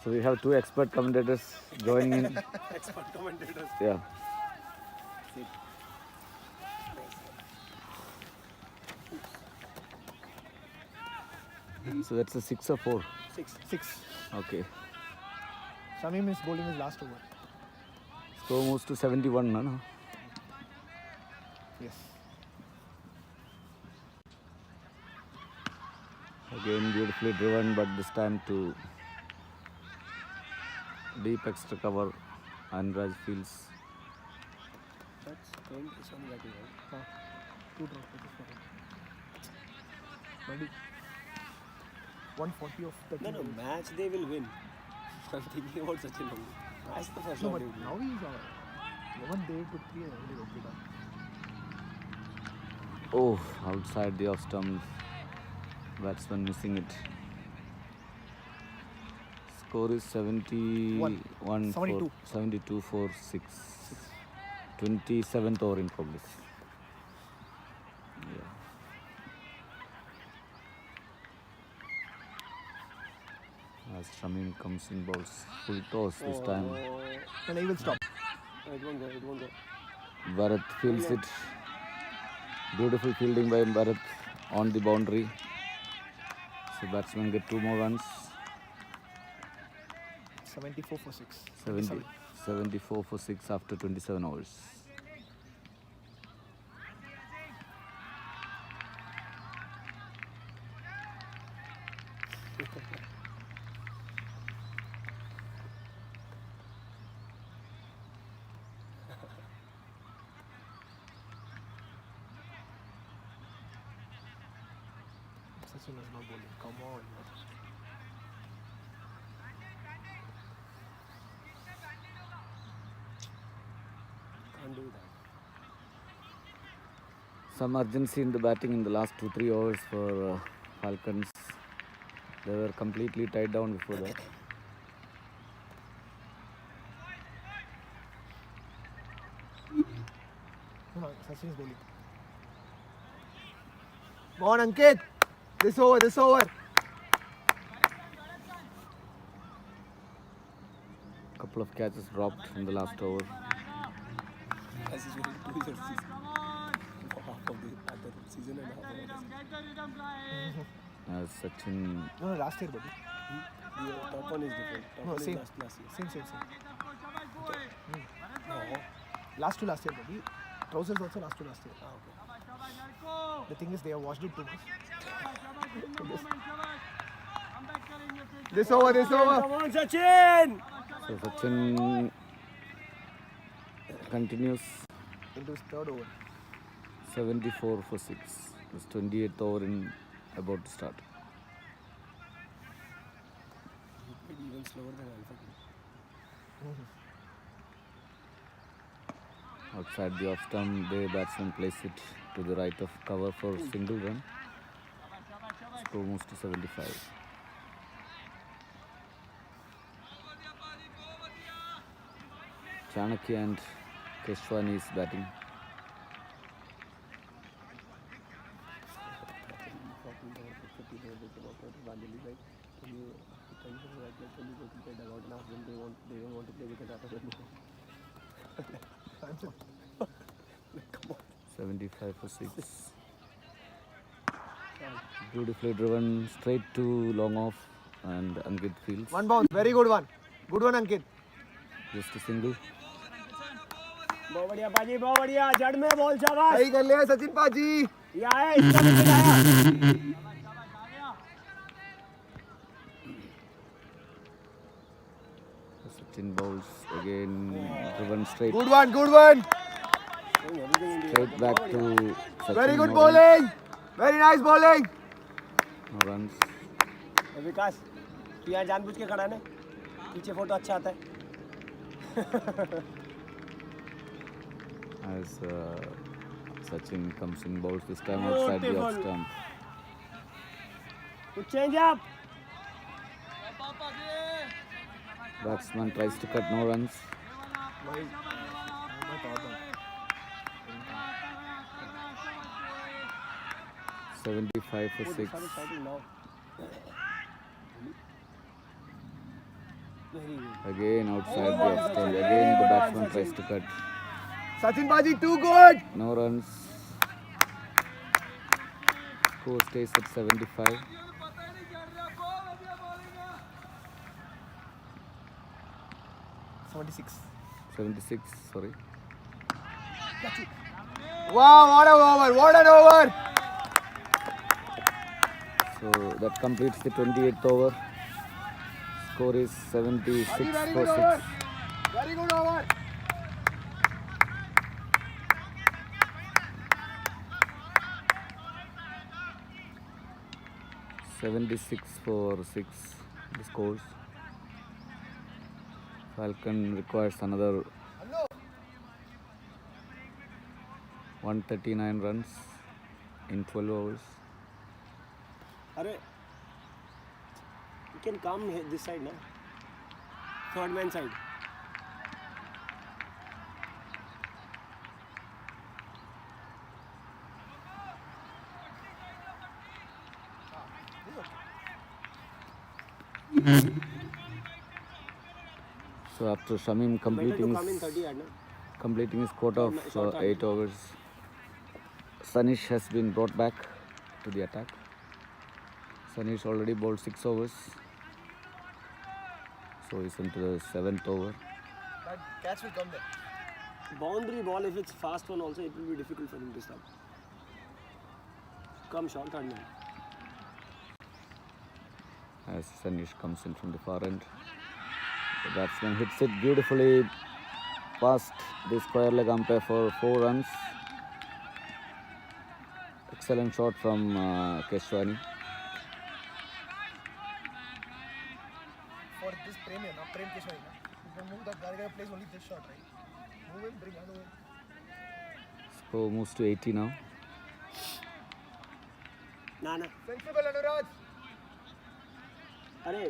Speaker 1: So we have two expert commentators joining in.
Speaker 3: Expert commentators.
Speaker 1: Yeah. So that's a 6 or 4.
Speaker 3: 6.
Speaker 1: Okay.
Speaker 3: Shamim is bowling his last over.
Speaker 1: Score moves to 71, no?
Speaker 3: Yes.
Speaker 1: Again beautifully driven, but this time to deep extra cover. And Raj feels
Speaker 3: That's going to sound like it. 2 drop. Buddy. 140 of the
Speaker 4: No, match they will win. I'm thinking about Sachin only. That's the first
Speaker 3: No,
Speaker 4: one
Speaker 3: but
Speaker 4: they will
Speaker 3: now
Speaker 4: win.
Speaker 3: he's one day to 3 and only got it up.
Speaker 1: oh, outside the off stump. Batsman missing it. Score is 71
Speaker 3: 72.
Speaker 1: 72 for 6. 27th over in progress. Yeah. As Shamim comes in, balls full toss this time.
Speaker 3: And he will stop.
Speaker 4: It won't go.
Speaker 1: Bharat fields it. Beautiful fielding by Bharat on the boundary. So batsman get 2 more runs.
Speaker 3: 74 for 6.
Speaker 1: 74 for 6 after 27 overs.
Speaker 3: Sachin is not bowling. Come on.
Speaker 4: Can't do that.
Speaker 1: Some urgency in the batting in the last 2-3 overs for Falcons. They were completely tied down before that.
Speaker 3: No, Sachin is bowling. Go on, Ankit. This over.
Speaker 1: Couple of catches dropped in the last over.
Speaker 4: As is winning 2 years season. Half of the other season and half of the season.
Speaker 2: Get the rhythm, guys.
Speaker 1: As Sachin,
Speaker 3: No, last year, buddy.
Speaker 4: The top one is different. Top
Speaker 3: No,
Speaker 4: one
Speaker 3: same.
Speaker 4: is last year.
Speaker 3: Same.
Speaker 4: No.
Speaker 3: Last year, buddy. Trousers also last year.
Speaker 4: Okay.
Speaker 3: The thing is, they have washed it too much. This over.
Speaker 4: Come on, Sachin!
Speaker 1: so Sachin continues
Speaker 3: Into his third over.
Speaker 1: 74 for 6. It's 28th over in about to start.
Speaker 4: He played even slower than Alpha.
Speaker 1: Outside the off stump, the batsman plays it to the right of cover for single run. Score moves to 75. Chanakya and Keshwani is batting.
Speaker 3: Come on.
Speaker 1: 75 for 6. Beautifully driven straight to long off, and Ankit fields.
Speaker 3: One bounce. Very good one. Good one, Ankit.
Speaker 1: Just a single.
Speaker 4: बहुत बढ़िया पाजी, बहुत बढ़िया. जड़ में ball शाबाश.
Speaker 3: सही कर लिया सचिन पाजी.
Speaker 4: ये आया, इसका विकेट आया.
Speaker 1: Sachin bowls again, driven straight.
Speaker 2: Good one, good one.
Speaker 3: Doing everything in the
Speaker 1: Straight back to Sachin.
Speaker 2: Very good
Speaker 1: no
Speaker 2: bowling. Very nice bowling.
Speaker 1: Runs. No runs.
Speaker 3: विकास तू यहाँ जानबूझ के खड़ा है ना पीछे फोटो अच्छा आता है
Speaker 1: As Sachin comes in bowls this time outside the off stump.
Speaker 3: कुछ change up
Speaker 1: Batsman tries to cut, no runs. $75 for 6. Again outside the off stump. Again the batsman tries to cut.
Speaker 2: Sachin Baji, too good.
Speaker 1: No runs. Score stays at 75. 76, sorry.
Speaker 2: Wow, what an over. What an over.
Speaker 1: So that completes the 28th over. Score is 76
Speaker 2: Very
Speaker 1: for
Speaker 2: good
Speaker 1: 6.
Speaker 2: over. Very good over.
Speaker 1: $76 for 6. The scores. Falcon requires another 139 runs in 12 overs.
Speaker 3: अरे you can come this side ना third man side
Speaker 1: So after Shamim
Speaker 3: better to
Speaker 1: completing
Speaker 3: come in
Speaker 1: his
Speaker 3: 30 yard ना
Speaker 1: quota of
Speaker 3: short
Speaker 1: 8 overs, Sanish has been brought back to the attack. Sanish already bowled 6 overs, so he's into the 7th over.
Speaker 2: That catch will come there.
Speaker 3: boundary ball if it's fast one also it will be difficult for him to stop come short third man
Speaker 1: As Sanish comes in from the far end, the batsman hits it beautifully past the square leg umpire for 4 runs. Excellent shot from Keshwani.
Speaker 2: For this premium, Prem Keshwari, you can move that guy plays only this shot, right? Move him, bring another one.
Speaker 1: Score moves to 80 now.
Speaker 3: ना ना
Speaker 2: Sensible, Anuraj.
Speaker 3: अरे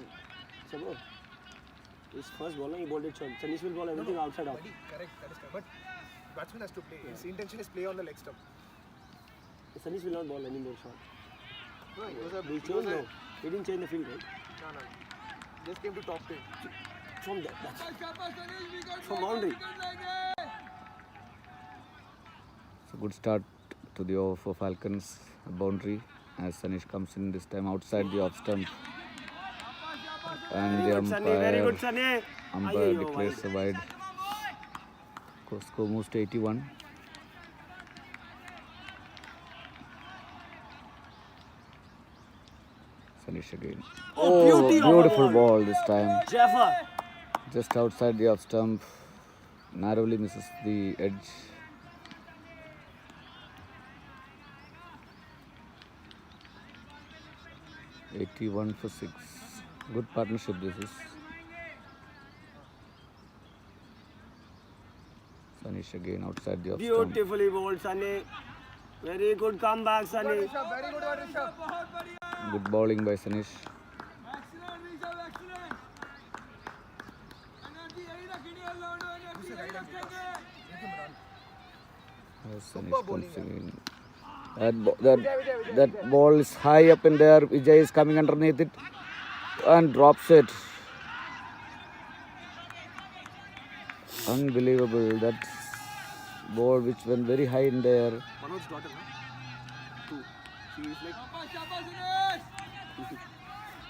Speaker 3: चलो his first ball he bowled it short Sanish will bowl everything outside off
Speaker 2: Buddy, correct, that is correct. But batsman has to play. His intention is play on the leg stump.
Speaker 3: Sanish will not bowl any more short
Speaker 2: No, it was a
Speaker 3: he changed no he didn't change the field right
Speaker 2: No. Just came to top 10.
Speaker 3: from that that's from boundary
Speaker 1: It's a good start to the over for Falcons. A boundary as Sanish comes in this time outside the off stump. And the
Speaker 3: very good Sunny
Speaker 1: umpire declares a wide. Score moves to 81. Sanish again.
Speaker 3: Oh, beauty of a
Speaker 1: beautiful
Speaker 3: ball.
Speaker 1: ball this time.
Speaker 3: Jaffa
Speaker 1: Just outside the off stump. Narrowly misses the edge. $81 for 6. Good partnership this is. Sanish again outside the off stump.
Speaker 3: beautifully bowled Sunny very good comeback Sunny
Speaker 2: Rishabh, very good one, Rishabh.
Speaker 1: Good bowling by Sanish. As Sanish comes in. That ball is high up in there. Vijay is coming underneath it and drops it. Unbelievable. That ball which went very high in there.
Speaker 2: Manoj's daughter, no? 2. She is like.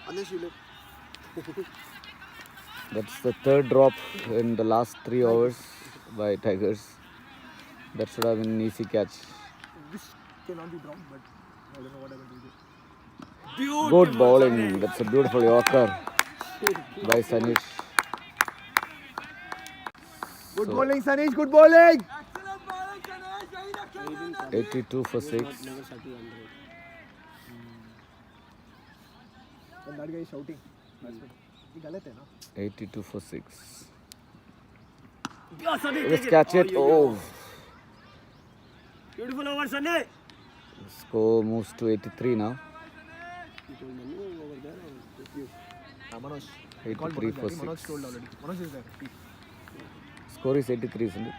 Speaker 2: And then she like.
Speaker 1: That's the third drop in the last 3 overs by Tigers. That should have been an easy catch.
Speaker 2: This cannot be dropped, but I don't know what I will do.
Speaker 3: beautiful
Speaker 1: Good bowling. That's a beautiful Yorker by Sanish.
Speaker 2: Good
Speaker 1: So-
Speaker 2: bowling, Sanish. Good bowling.
Speaker 1: 82 for 6.
Speaker 3: Never shot you under it.
Speaker 2: And that guy is shouting. ये गलत है ना?
Speaker 1: 82 for 6.
Speaker 3: Yeah, Sunny,
Speaker 1: Let's
Speaker 3: take
Speaker 1: catch it.
Speaker 3: you
Speaker 1: Oh,
Speaker 3: go. Beautiful over, Sunny.
Speaker 1: score moves to 83 now.
Speaker 3: You told Manu over there or just you?
Speaker 2: Manoj.
Speaker 1: 83 for
Speaker 2: Manoj
Speaker 1: 6.
Speaker 2: told already. Manoj is there.
Speaker 1: Score is 83, isn't it?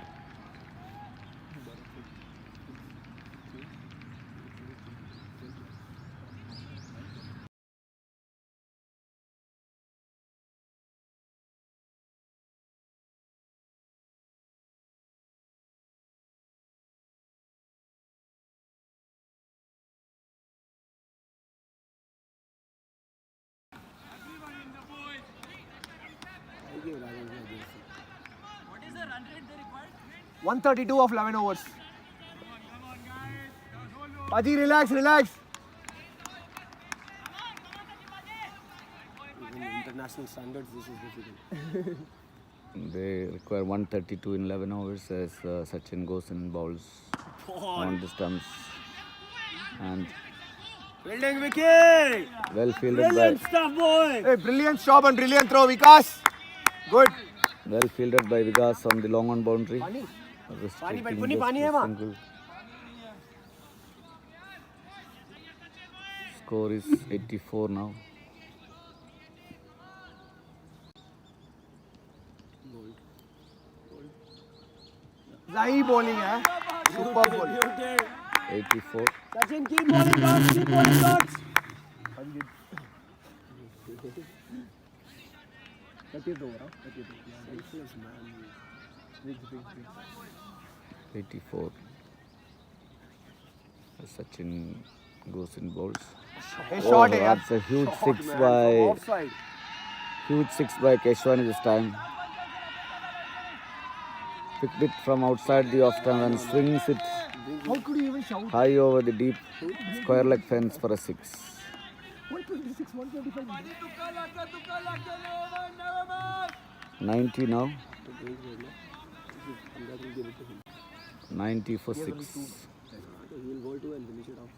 Speaker 3: I give Rajan my jersey.
Speaker 2: 132 of 11 overs. Paji, relax, relax.
Speaker 3: Even international standards, this is difficult.
Speaker 1: They require 132 in 11 overs as Sachin goes in and bowls on the stumps. And
Speaker 3: Fielding wicket!
Speaker 1: well fielded
Speaker 3: Brilliant
Speaker 1: by
Speaker 3: stuff, boy!
Speaker 2: Hey, brilliant stop and brilliant throw, Vikas. Good.
Speaker 1: well fielded by Vikas on the long on boundary.
Speaker 2: Pani.
Speaker 1: Restricting
Speaker 3: Pani,
Speaker 1: just
Speaker 3: pani
Speaker 1: to
Speaker 3: hai wah.
Speaker 1: single. Score is 84 now.
Speaker 2: Zahi bowling hai. Superb bowling.
Speaker 1: 84.
Speaker 3: Sachin, keep bowling shots, keep bowling shots!
Speaker 2: 30th over, huh? 30th over.
Speaker 3: Selfless man.
Speaker 1: 84. As Sachin goes in bowls.
Speaker 2: Hey, shot hai, yaar.
Speaker 1: That's a huge
Speaker 3: Shot,
Speaker 1: six
Speaker 3: man,
Speaker 1: by
Speaker 3: from offside.
Speaker 1: Keshwani this time. Picked it from outside the off stump and swings it
Speaker 2: How could you even shout?
Speaker 1: high over the deep square leg fence for a 6.
Speaker 2: 126, 125.
Speaker 1: 90 now.
Speaker 3: The point is, no? And that will give it to him.
Speaker 1: 90 for 6.
Speaker 3: Okay, he will bowl too and finish it off.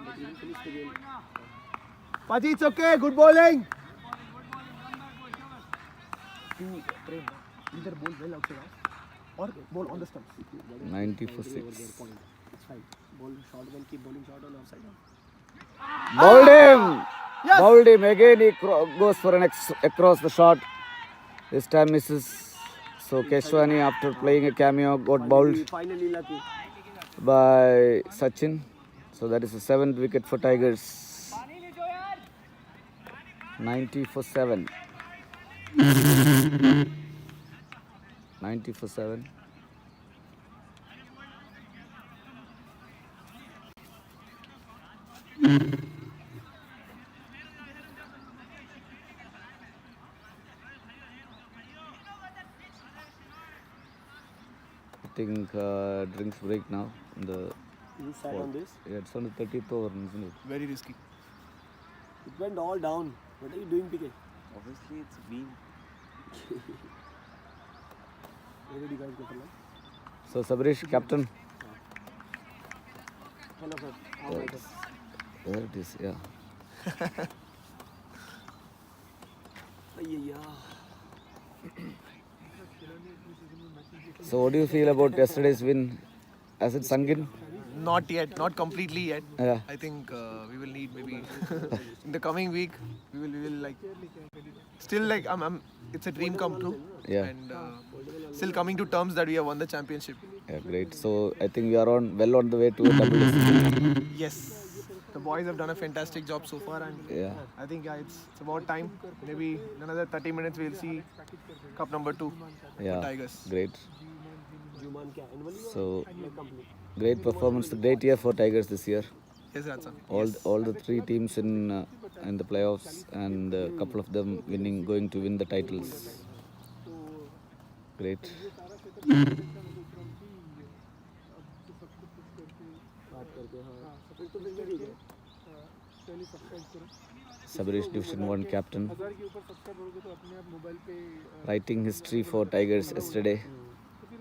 Speaker 3: But he will finish the game.
Speaker 2: Paji, it's okay. Good bowling. To train, either bowl well outside off or bowl on the stumps.
Speaker 1: 90 for 6.
Speaker 3: Over their point. It's fine. Bowl short one, keep bowling short on offside.
Speaker 1: Bowled him!
Speaker 2: Yes.
Speaker 1: Bowled him. Again he goes for an across the shot. This time misses. So Keshwani, after playing a cameo, got bowled
Speaker 3: Finally lucky.
Speaker 1: by Sachin. So that is the 7th wicket for Tigers. 90 for 7. 90 for 7. I think drinks break now.
Speaker 3: You sat on this.
Speaker 1: Yeah, it's on the 30th over, isn't it?
Speaker 2: Very risky.
Speaker 3: It went all down. What are you doing, PK?
Speaker 4: Obviously, it's been.
Speaker 3: Where did you guys go for lunch?
Speaker 1: So Sabrish, captain.
Speaker 3: Hello, sir. How are you?
Speaker 1: There it is, yeah. So what do you feel about yesterday's win? Has it sunk in?
Speaker 2: Not yet, not completely yet.
Speaker 1: Yeah.
Speaker 2: I think we will need maybe in the coming week. We will like still like it's a dream come true.
Speaker 1: Yeah.
Speaker 2: And still coming to terms that we have won the championship.
Speaker 1: Yeah, great. So I think we are well on the way to a double decision.
Speaker 2: Yes, the boys have done a fantastic job so far, and
Speaker 1: Yeah.
Speaker 2: I think it's about time. Maybe in another 30 minutes we'll see cup number 2
Speaker 1: Yeah.
Speaker 2: for Tigers.
Speaker 1: Great.
Speaker 3: Juman kya? Annually or
Speaker 1: So
Speaker 3: complete?
Speaker 1: great performance, great year for Tigers this year.
Speaker 2: Yes, Ratsan.
Speaker 1: All the 3 teams in the playoffs and a couple of them going to win the titles. Great.
Speaker 3: बात करके हाँ फिर तो ठीक है
Speaker 1: Sabarish, Division 1 captain,
Speaker 3: 1000 के ऊपर subscribe होगे तो अपने आप मोबाइल पे
Speaker 1: writing history for Tigers yesterday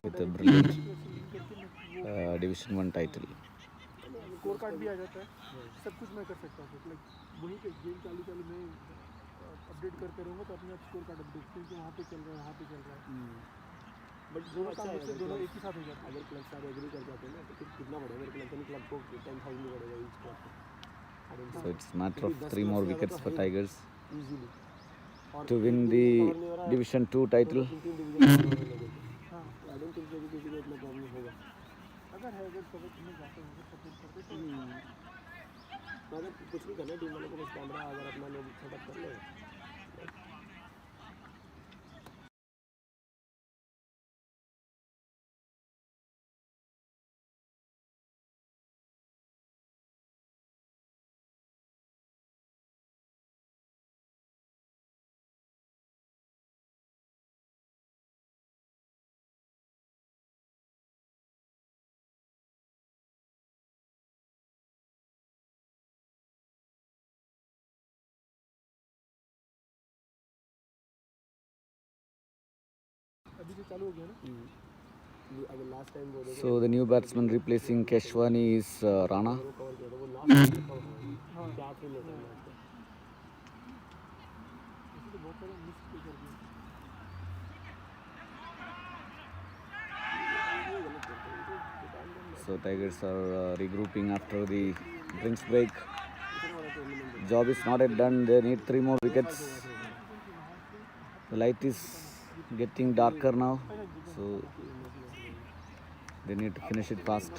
Speaker 1: with a brilliant Division 1 title.
Speaker 3: Score card भी आ जाता है, सब कुछ मैं कर सकता हूँ. लाइक वहीं पे गेम चालू में अपडेट करते रहूँगा तो अपने आप स्कोर कार्ड अपडेट क्योंकि वहाँ पे चल रहा है, वहाँ पे चल रहा है.
Speaker 4: बट
Speaker 3: दोनों काम से दोनों एक ही साथ हो जाते हैं.
Speaker 4: अगर क्लब सारे एग्री कर जाते हैं ना तो फिर कितना बढ़ेगा. मेरे को लगता है क्लब को 10,000 ही बढ़ेगा ईच क्लब को.
Speaker 1: So it's a matter of 3 more wickets for Tigers
Speaker 4: easily
Speaker 1: to win the Division 2 title.
Speaker 4: तीन डिवीजन में लोगे.
Speaker 3: हाँ,
Speaker 4: आई डोंट थिंक कि किसी को इतना प्रॉब्लम होगा.
Speaker 3: अगर है अगर सपोर्ट करने जाते हैं सपोर्ट करते तो
Speaker 4: मतलब कुछ नहीं करना टीम वालों को बस कैमरा अगर अपना लोग सेटअप कर ले.
Speaker 3: अभी से चालू हो गया ना.
Speaker 4: अगर लास्ट टाइम वो
Speaker 1: So the new batsman replacing Keshwani is Rana.
Speaker 4: Cover किया था वो लास्ट क्या फिर लेता है मैच का.
Speaker 3: ऐसे तो बहुत सारे मिस कर दिए.
Speaker 1: So Tigers are regrouping after the drinks break. Job is not yet done. They need 3 more wickets. The light is getting darker now, so they need to finish it fast.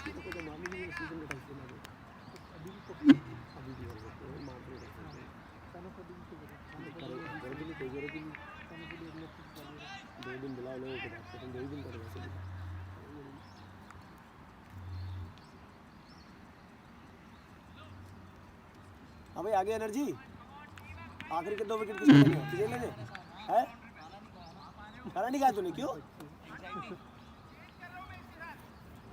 Speaker 4: दो दिन बुलाओ लोगों को बात करें. 2 दिन करेगा सभी. हाँ भाई आगे एनर्जी. आखिरी के 2 विकेट किसने लेने हैं? तुझे लेने हैं? खाना नहीं खाया तूने क्यों?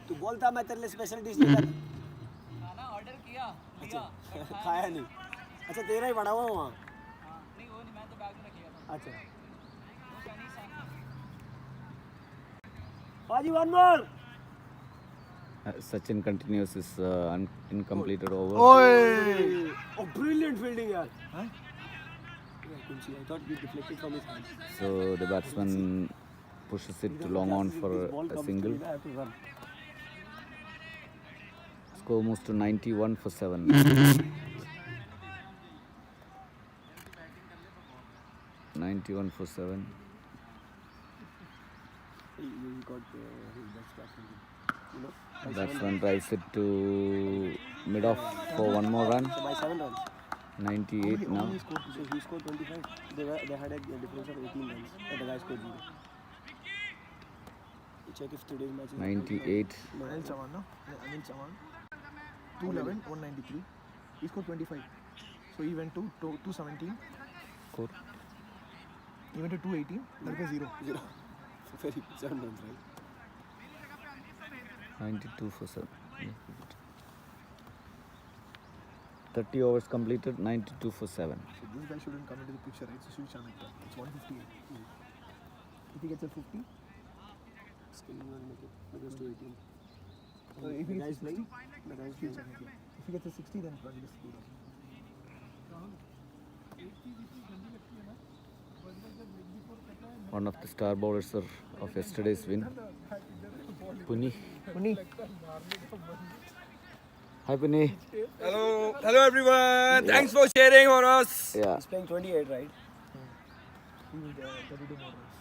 Speaker 4: तू बोलता मैं तेरे लिए स्पेशल डिश लेकर.
Speaker 5: खाना ऑर्डर किया.
Speaker 4: अच्छा खाया नहीं. अच्छा तेरा ही बड़ा हुआ वहाँ.
Speaker 5: नहीं वो नहीं, मैं तो बैग में रख लिया था.
Speaker 4: अच्छा बाजी one more.
Speaker 1: Sachin continues his incompleted over.
Speaker 2: Oi!
Speaker 4: Oh brilliant fielding यार. हाँ? I thought you deflected from his hand.
Speaker 1: So the batsman pushes it to long on for a single.
Speaker 4: I have to run.
Speaker 1: Score moves to 91 for 7. 91 for 7.
Speaker 4: You got his best batsman. You know.
Speaker 1: Batsman drives it to mid off for 1 more run.
Speaker 4: So by 7 runs.
Speaker 1: 98 now.
Speaker 4: So he scored 25. They had a difference of 18 runs. And the guy scored 0. You check if today's match is
Speaker 1: 98.
Speaker 2: Anil Chavan, no? Anil Chavan. 211, 193. He scored 25. So he went to 217.
Speaker 1: Score.
Speaker 2: He went to 218. That was 0.
Speaker 4: 0. Very 7 runs, right?
Speaker 1: 92 for 7. 30 overs completed, 92 for 7.
Speaker 2: So this guy shouldn't come into the picture, right? So Shiv Chanakya. It's 158. If he gets a 50,
Speaker 4: Still not make it. Because 218.
Speaker 2: so if he
Speaker 4: The guy
Speaker 2: gets
Speaker 4: is
Speaker 2: a 60,
Speaker 4: playing. The guy is
Speaker 2: Shiv
Speaker 4: playing.
Speaker 2: Chanakya. If he gets a 60, then probably just screwed up.
Speaker 1: One of the star bowlers of yesterday's win. Puni.
Speaker 2: Puni.
Speaker 1: Hi Puni.
Speaker 6: Hello everyone. Thanks for sharing for us.
Speaker 1: Yeah.
Speaker 4: He's playing 28, right?
Speaker 2: He will 32 more runs.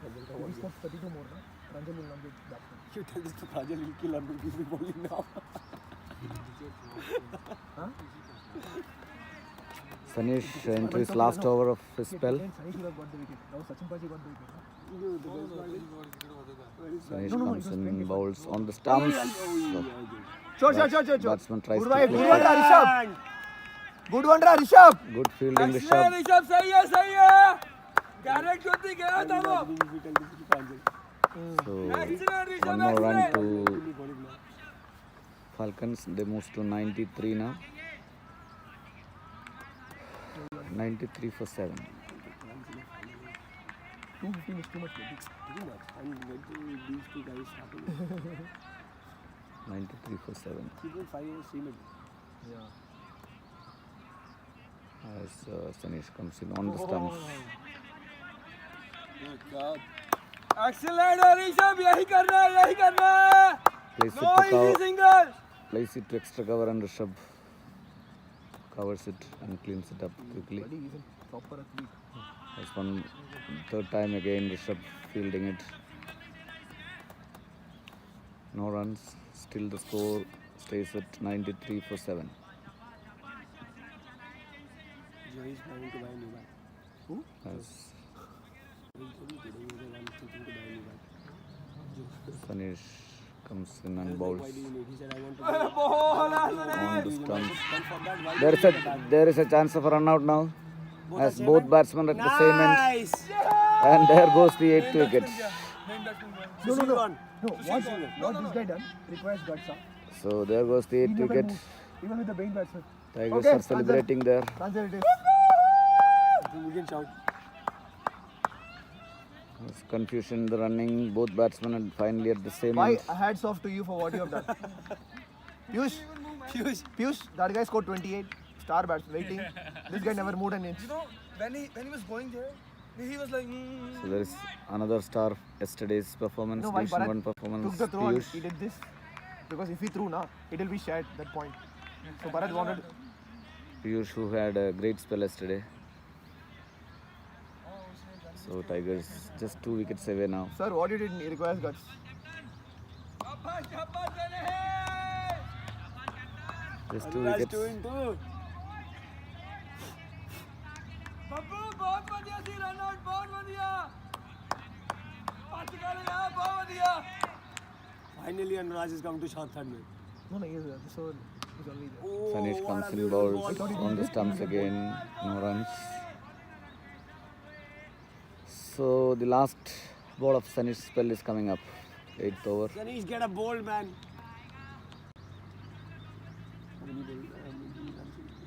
Speaker 2: If he scores 32 more, Ranjan will not get batsman.
Speaker 4: You tell this to Rajal, he'll kill 100 rupees bowling now.
Speaker 1: Sanish into his last over of his spell.
Speaker 2: Sanish would have got the wicket. Now Sachin Paji got the wicket.
Speaker 1: Sanish comes in, bowls on the stumps.
Speaker 2: Sure.
Speaker 1: Batsman tries
Speaker 2: Good
Speaker 1: to
Speaker 2: one,
Speaker 1: play.
Speaker 2: good one, Rishabh. Good one, Rishabh.
Speaker 1: Good fielding, Rishabh.
Speaker 6: Rishabh सही है. Carat को भी गया था वो.
Speaker 1: So one more run to Falcons. They move to 93 now. 93 for 7.
Speaker 2: 215 is too much.
Speaker 4: Too much. And wait till these two guys starting.
Speaker 1: 93 for 7.
Speaker 4: 3.5 years streamed.
Speaker 2: Yeah.
Speaker 1: As Sanish comes in on the stumps.
Speaker 4: Oh God.
Speaker 6: Accelerator, Rishabh, यही करना है, यही करना है.
Speaker 1: Plays it
Speaker 6: No
Speaker 1: to
Speaker 6: easy
Speaker 1: cover.
Speaker 6: single.
Speaker 1: Plays it to extra cover and Rishabh covers it and cleans it up quickly.
Speaker 2: Buddy is a proper athlete.
Speaker 1: That's one third time again Rishabh fielding it. No runs. Still the score stays at 93 for 7.
Speaker 4: Joey is planning to buy a new bat.
Speaker 2: Who?
Speaker 1: As
Speaker 4: Today was the one thinking to buy a new bat.
Speaker 1: Sanish comes in
Speaker 4: I
Speaker 1: and
Speaker 4: was like,
Speaker 1: bowls
Speaker 4: why do you need? He said, I want to
Speaker 6: Ball,
Speaker 1: on the stumps.
Speaker 4: Then for that, why
Speaker 1: There is a chance of a run out now.
Speaker 4: Both
Speaker 1: As
Speaker 4: are same
Speaker 1: both
Speaker 4: end?
Speaker 1: batsmen at the same end.
Speaker 4: Nice!
Speaker 1: And there goes the 8th wicket.
Speaker 2: No.
Speaker 4: Swing on.
Speaker 2: No, what this guy done requires guts. Huh?
Speaker 1: So there goes the 8th
Speaker 2: He never
Speaker 1: wicket.
Speaker 2: moves, even with the brain batsman.
Speaker 1: Tigers
Speaker 2: Okay,
Speaker 1: are celebrating there.
Speaker 2: Translate it.
Speaker 4: We can shout.
Speaker 1: There's confusion in the running. Both batsmen are finally at the same
Speaker 2: My
Speaker 1: end.
Speaker 2: hats off to you for what you have done. Piyush, that guy scored 28. Star batsman, rating. This guy never moved an inch.
Speaker 6: You know, when he was going there, he was like.
Speaker 1: So there is another star yesterday's performance.
Speaker 2: No, why
Speaker 1: Division
Speaker 2: Bharat
Speaker 1: 1 performance.
Speaker 2: took the throw and
Speaker 1: Piyush.
Speaker 2: he did this. Because if he threw now, it will be shared that point. So Bharat wanted.
Speaker 1: Piyush who had a great spell yesterday. So Tigers just 2 wickets away now.
Speaker 2: Sir, what you did requires guts.
Speaker 1: Just 2
Speaker 4: Guys,
Speaker 1: wickets.
Speaker 4: 2 in 2.
Speaker 6: Babbu बहुत बढ़िया सी run out बहुत बढ़िया बात कर यार बहुत बढ़िया
Speaker 4: Finally, Anuraj has come to shot third man.
Speaker 2: No, he is so he's only there.
Speaker 4: Oh,
Speaker 1: Sanish
Speaker 4: what
Speaker 1: comes
Speaker 4: a
Speaker 1: in,
Speaker 4: beautiful
Speaker 1: bowls
Speaker 4: ball.
Speaker 1: on the stumps again. No runs. So the last ball of Sanish's spell is coming up. 8th over.
Speaker 4: Sanish, get a bold man.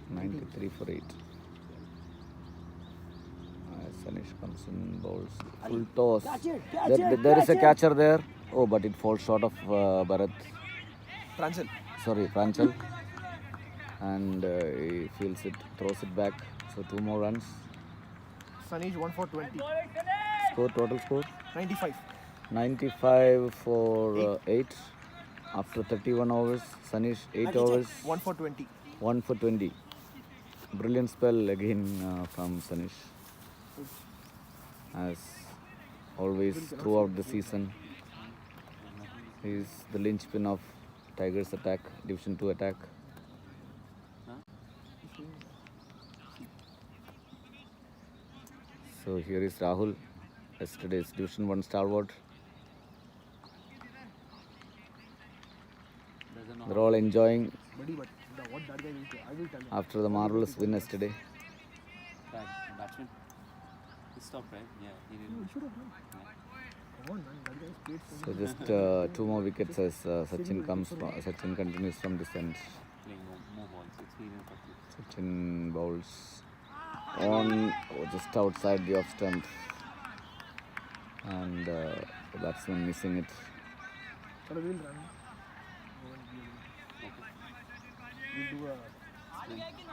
Speaker 1: 93 for 8. Sanish comes in, bowls. Full toss.
Speaker 4: Catch it, catch
Speaker 1: There is a
Speaker 4: it.
Speaker 1: catcher there. Oh, but it falls short of Bharat.
Speaker 2: Pranchal.
Speaker 1: Sorry, Pranchal. And he feels it, throws it back. So 2 more runs.
Speaker 2: Sanish 1 for 20.
Speaker 1: Total score
Speaker 2: 95.
Speaker 1: 95 for 8. After 31 overs, Sanish 8 overs,
Speaker 2: 1 for 20.
Speaker 1: 1 for 20. Brilliant spell again from Sanish. As always throughout the season, he is the linchpin of Tigers attack, Division 2 attack. So here is Rahul, yesterday's Division 1 stalwart. They're all enjoying
Speaker 2: Buddy, but what that guy will do, I will tell him.
Speaker 1: after the marvelous win yesterday.
Speaker 5: Batsman. He stopped, right? Yeah, he didn't.
Speaker 2: You should have done. Come on, man. That guy has played so
Speaker 1: So
Speaker 2: many
Speaker 1: just 2 more wickets as Sachin continues from this end.
Speaker 5: Playing more balls. Experience of it.
Speaker 1: Sachin bowls on just outside the off stump, and the batsman missing it.
Speaker 2: Chalo, we'll run. We'll do a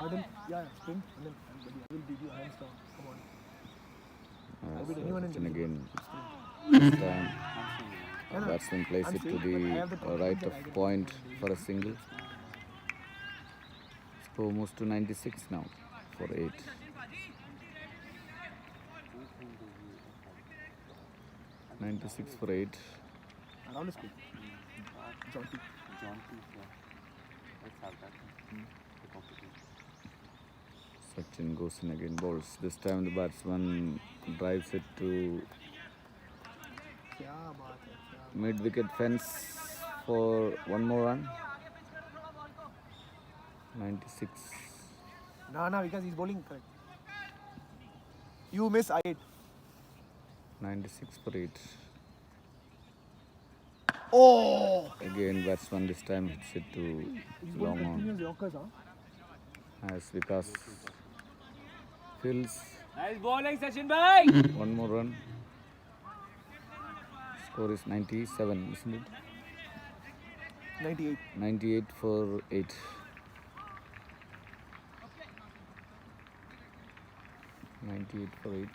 Speaker 2: hurdle. Yeah, sprint. And then buddy, I will beat you hands down. Come on. I beat anyone in
Speaker 1: Sachin
Speaker 2: the
Speaker 1: again.
Speaker 2: sprint.
Speaker 1: This time
Speaker 2: No, no.
Speaker 1: batsman plays
Speaker 2: I'm
Speaker 1: it to
Speaker 2: saying, but I have the
Speaker 1: the
Speaker 2: confidence
Speaker 1: right
Speaker 2: that
Speaker 1: of
Speaker 2: I can
Speaker 1: point
Speaker 2: do
Speaker 1: for a single. Score moves to 96 now for 8. $96 for 8.
Speaker 2: Around is good. Jaunty.
Speaker 5: John Peace, yeah. Let's have that. The competition.
Speaker 1: Sachin goes in again, bowls. This time the batsman drives it to
Speaker 2: क्या बात है, क्या
Speaker 1: mid-wicket fence for 1 more run. 96.
Speaker 2: No, because he's bowling correct. You miss 8.
Speaker 1: 96 for 8.
Speaker 2: Oh!
Speaker 1: Again, batsman this time hits it to
Speaker 2: He's
Speaker 1: long
Speaker 2: bowling
Speaker 1: on.
Speaker 2: continuous Yorkers, huh?
Speaker 1: As Vikas Fields.
Speaker 5: Nice bowling, Sachin bhai.
Speaker 1: One more run. Score is 97, isn't it?
Speaker 2: 98.
Speaker 1: 98 for 8. 98 for 8.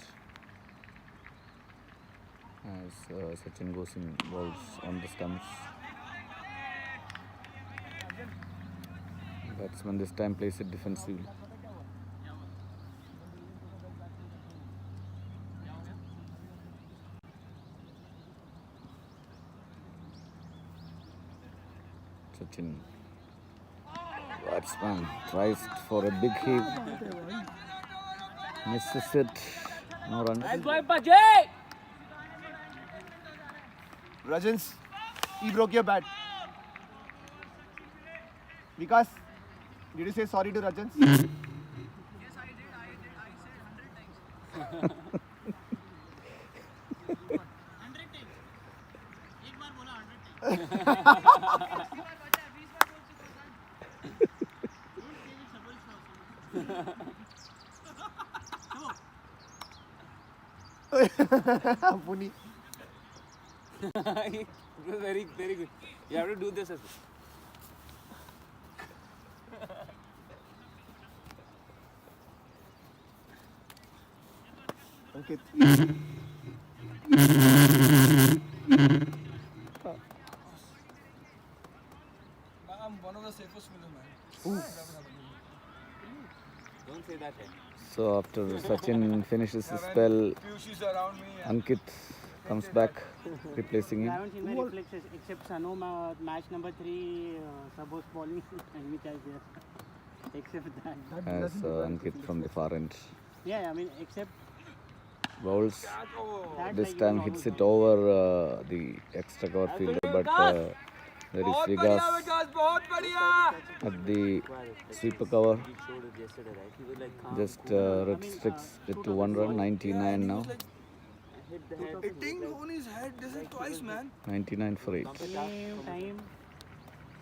Speaker 1: As Sachin goes in balls on the stumps. Batsman this time plays it defensively. Sachin. Batsman tries for a big hit. Misses it. No runs.
Speaker 5: Nice bowling, Paji.
Speaker 2: Rajans, he broke your bat. Vikas, did you say sorry to Rajans? Puni.
Speaker 5: It was very, very good. You have to do this as well.
Speaker 2: Okay.
Speaker 6: I'm one of the safest winners, man.
Speaker 5: Don't say that.
Speaker 1: So after Sachin finishes his spell,
Speaker 6: Few she's around me.
Speaker 1: Ankit comes back, replacing
Speaker 7: I
Speaker 1: him.
Speaker 7: haven't seen my reflexes except Sano match number 3 Sabos bowling which I there. Except that.
Speaker 1: As Ankit from the far end
Speaker 7: Yeah, I mean except
Speaker 1: bowls.
Speaker 7: that
Speaker 1: This
Speaker 7: like,
Speaker 1: time
Speaker 7: normal
Speaker 1: hits it
Speaker 7: bowling.
Speaker 1: over the extra cover fielder, but there is
Speaker 6: बहुत बढ़िया
Speaker 1: Vikas
Speaker 6: विकास बहुत बढ़िया.
Speaker 1: at the sweeper cover.
Speaker 5: He showed it yesterday, right? He was like calm,
Speaker 1: Just restricts it to 1 run, 99 now.
Speaker 5: hit the head.
Speaker 6: Hitting on his head. This is twice, man.
Speaker 1: 99 for 8.
Speaker 7: Same time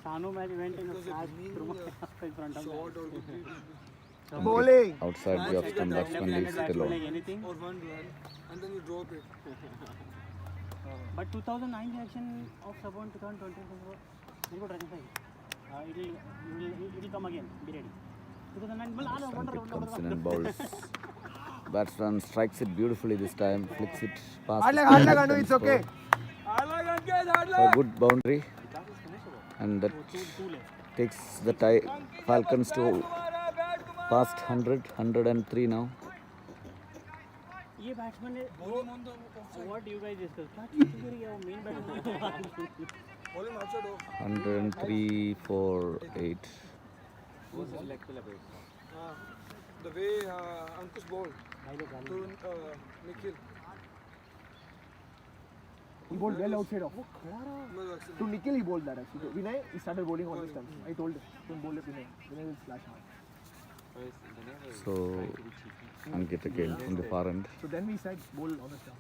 Speaker 7: Sano match went in a flash through my in front of
Speaker 6: Short
Speaker 7: me.
Speaker 6: or good
Speaker 2: Bowling.
Speaker 1: Outside the off-stump batsman leaves it
Speaker 7: Like
Speaker 1: alone.
Speaker 7: anything.
Speaker 6: or one run, and then you drop it.
Speaker 7: But 2009 reaction of Sabon 2020 very good Rajat bhai. It'll come again. Be ready. 2009 well,
Speaker 1: Ankit comes in and bowls. Batsman strikes it beautifully this time, flicks it past
Speaker 2: Hard
Speaker 1: the
Speaker 2: leg, hard
Speaker 1: spin,
Speaker 2: leg, Anu,
Speaker 1: comes
Speaker 2: it's
Speaker 1: for
Speaker 2: okay.
Speaker 6: I like Ankit, hard
Speaker 1: a
Speaker 6: luck.
Speaker 1: good boundary, and that takes the Falcons to past 100, 103 now.
Speaker 7: ये batsman ने what you guys discuss क्या चीज कर गया वो main batsman
Speaker 6: Bowling outside off.
Speaker 1: 103 for 8.
Speaker 6: The way Ankush bowled to Nikhil.
Speaker 2: He bowled well outside off. To Nikhil, he bowled that actually. Vinay, he started bowling on this time. I told him, don't bowl it Vinay. Vinay will slash hard.
Speaker 1: So Ankit again from the far end.
Speaker 2: So then we said bowl on the stump.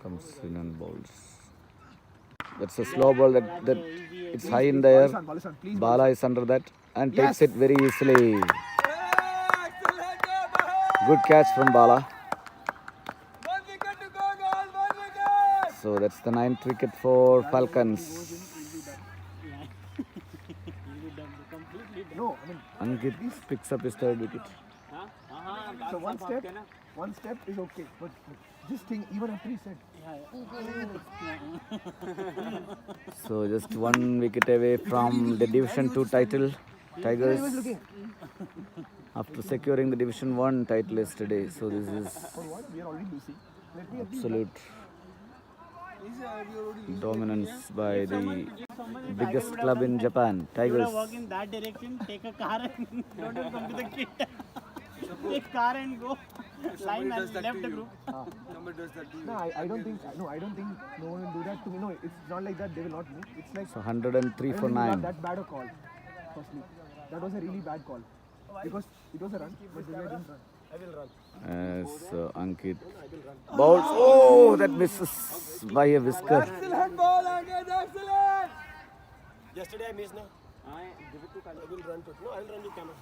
Speaker 1: Comes in and bowls. That's a slow ball that it's high in the air.
Speaker 2: Balasan, please.
Speaker 1: Bala is under that and takes
Speaker 2: Yes.
Speaker 1: it very easily.
Speaker 6: Excellent job, Bahar.
Speaker 1: Good catch from Bala.
Speaker 6: 1 wicket to go, guys. 1 wicket.
Speaker 1: So that's the 9th wicket for Falcons.
Speaker 2: No, I mean,
Speaker 1: Ankit picks up his 3rd wicket.
Speaker 2: so one step is okay. But just think, even after he said,
Speaker 1: So just 1 wicket away from the Division 2 title.
Speaker 2: he was
Speaker 1: Tigers
Speaker 2: looking.
Speaker 1: after securing the Division 1 title yesterday. So this is
Speaker 2: For what? We are already losing. Let me
Speaker 1: absolute dominance by the biggest club in Japan,
Speaker 7: You
Speaker 1: Tigers.
Speaker 7: wanna walk in that direction, take a car and don't even come to the kit. Take car and go. Line and left the group.
Speaker 6: Somebody does that to you.
Speaker 2: No, I don't think no one will do that to me. No, it's not like that. They will not move. It's like
Speaker 1: So 103
Speaker 2: I
Speaker 1: for
Speaker 2: don't think it was
Speaker 1: 9.
Speaker 2: that bad a call. Firstly, that was a really bad call because it was a run, but they didn't run.
Speaker 1: As Ankit bowls. Oh, that misses by a whisker.
Speaker 6: Excellent ball, Ankit. Excellent.
Speaker 4: Yesterday I missed now. I will run to it. No, I will run the camera.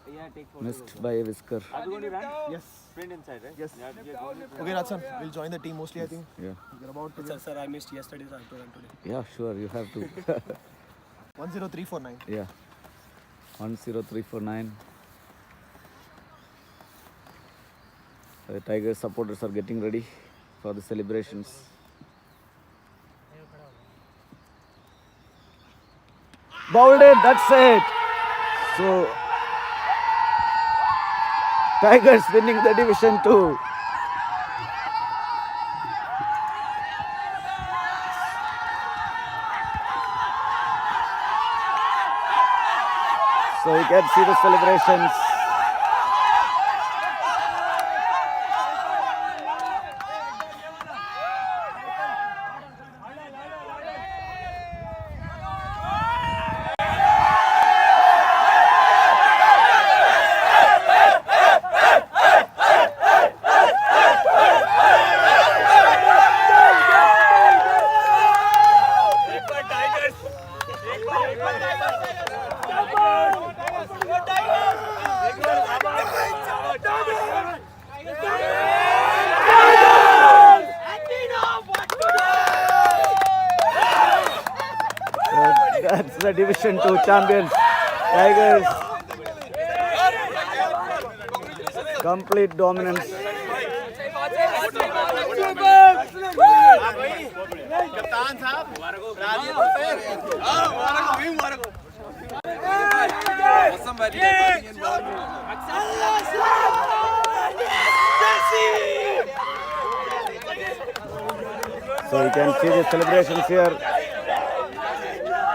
Speaker 5: Yeah, take photo.
Speaker 1: Missed by a whisker.
Speaker 5: Are we going to run?
Speaker 2: Yes.
Speaker 5: Sprint inside, right?
Speaker 2: Yes.
Speaker 5: Yeah, we are going to
Speaker 2: Okay, Ratsan, we'll join the team mostly, I think.
Speaker 1: Yeah.
Speaker 2: We're about to
Speaker 4: Sir, I missed yesterday, so I have to run today.
Speaker 1: Yeah, sure, you have to.
Speaker 2: 10349.
Speaker 1: Yeah. 10349. The Tiger supporters are getting ready for the celebrations. Bowled it, that's it. So, Tigers winning the Division 2. So you can see the celebrations. That's the Division 2 champions. Tigers. Complete dominance. So you can see the celebrations here.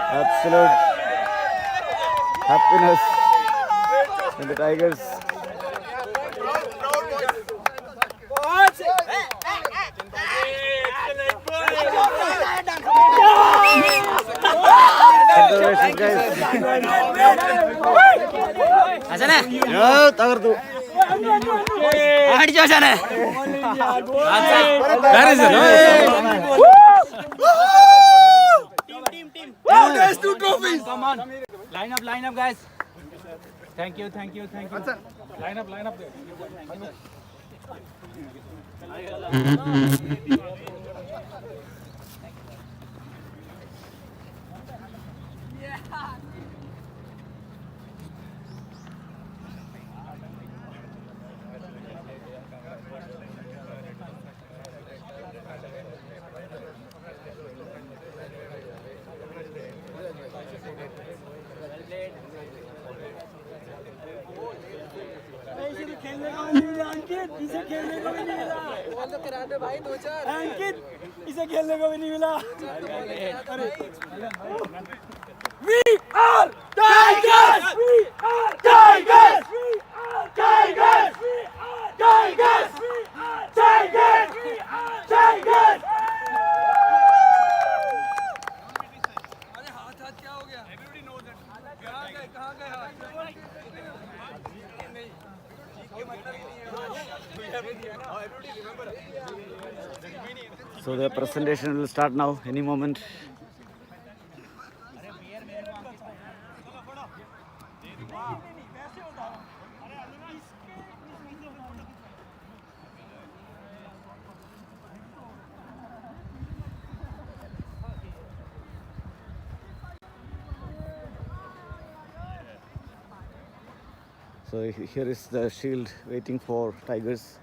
Speaker 1: Absolute happiness in the Tigers. Congratulations, guys. Yeah, tagartu.
Speaker 6: Oh, there's 2 trophies.
Speaker 5: Come on. Line up, guys. Thank you.
Speaker 3: Line up there.
Speaker 7: अंकित इसे खेलने को भी नहीं मिला
Speaker 6: We are Tigers. We are Tigers. We are Tigers. We are Tigers. We are Tigers. We are Tigers. अरे हाथ क्या हो गया? Everybody knows it. कहाँ गए हाथ? नहीं.
Speaker 1: So the presentation will start now, any moment. So here is the shield waiting for Tigers.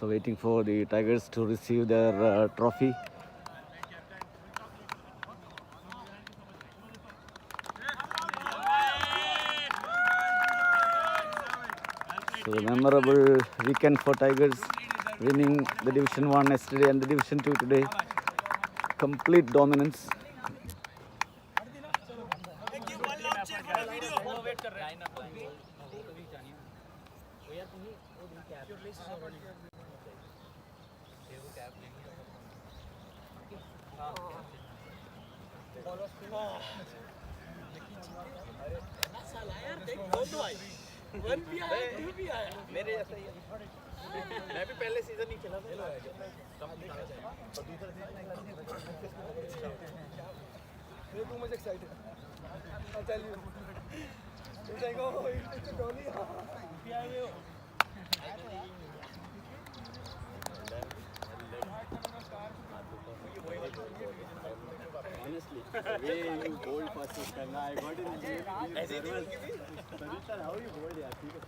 Speaker 1: So waiting for the Tigers to receive their trophy. So the memorable weekend for Tigers, winning the Division 1 yesterday and the Division 2 today. Complete dominance.
Speaker 6: मेरे जैसा ही है मैं भी पहले season नहीं खेला था
Speaker 2: You're too much excited. I'll tell you. It's like, oh, it's a dolly.
Speaker 5: Honestly, the way you bowled first this time, I got it. Sajid sir, how you bowled यार ठीक है.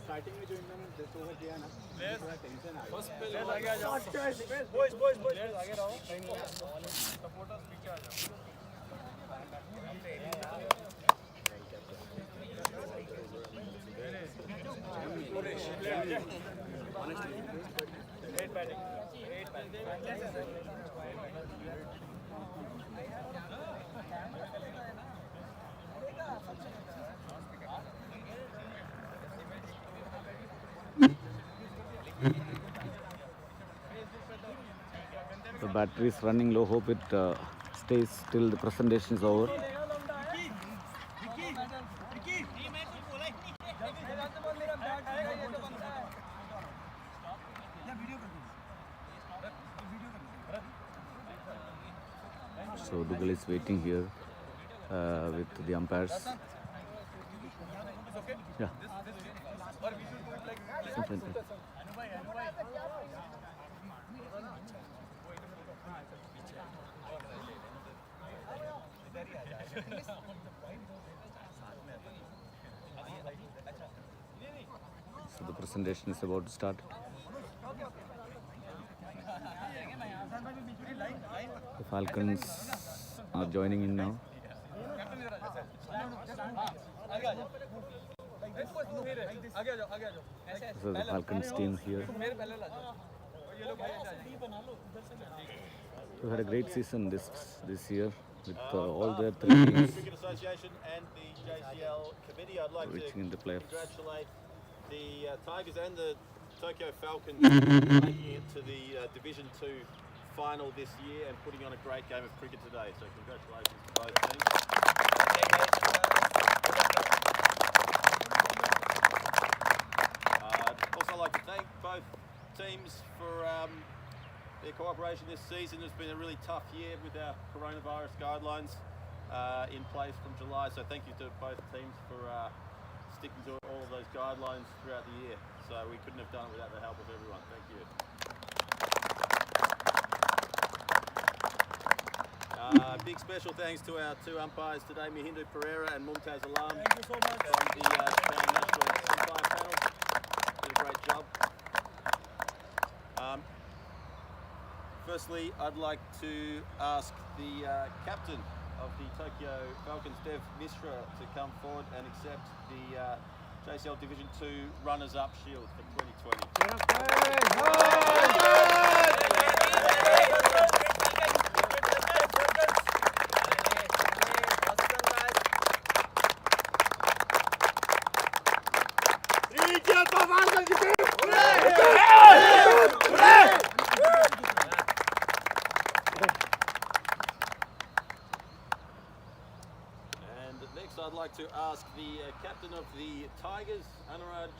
Speaker 5: Starting में जो इन्होंने 10 over किया ना, थोड़ा tension आ गया.
Speaker 6: आगे आ जाओ boys आगे रहो सपोर्टर्स पीछे आ जाओ honestly great batting
Speaker 1: The battery is running low. Hope it stays till the presentation is over. So Dougal is waiting here with the umpires. Yeah. So the presentation is about to start. The Falcons are joining in now. So the Falcons team here. We had a great season this year with all their three teams
Speaker 8: Cricket Association and the JCL committee. I'd like
Speaker 1: reaching in the
Speaker 8: to
Speaker 1: playoffs.
Speaker 8: congratulate the Tigers and the Tokyo Falcons for making it to the Division 2 final this year and putting on a great game of cricket today. So congratulations to both teams. I'd also like to thank both teams for their cooperation this season. It's been a really tough year with our coronavirus guidelines in place from July. So thank you to both teams for sticking to all of those guidelines throughout the year. So we couldn't have done it without the help of everyone. Thank you. Big special thanks to our two umpires today, Mihindu Pereira and Mumtaz Alam. Thank you so much. From the Japan National Umpire Panel. Did a great job. Firstly, I'd like to ask the captain of the Tokyo Falcons, Dev Mishra, to come forward and accept the JCL Division 2 Runners-Up Shield for 2020. And next I'd like to ask the captain of the Tigers, Anurag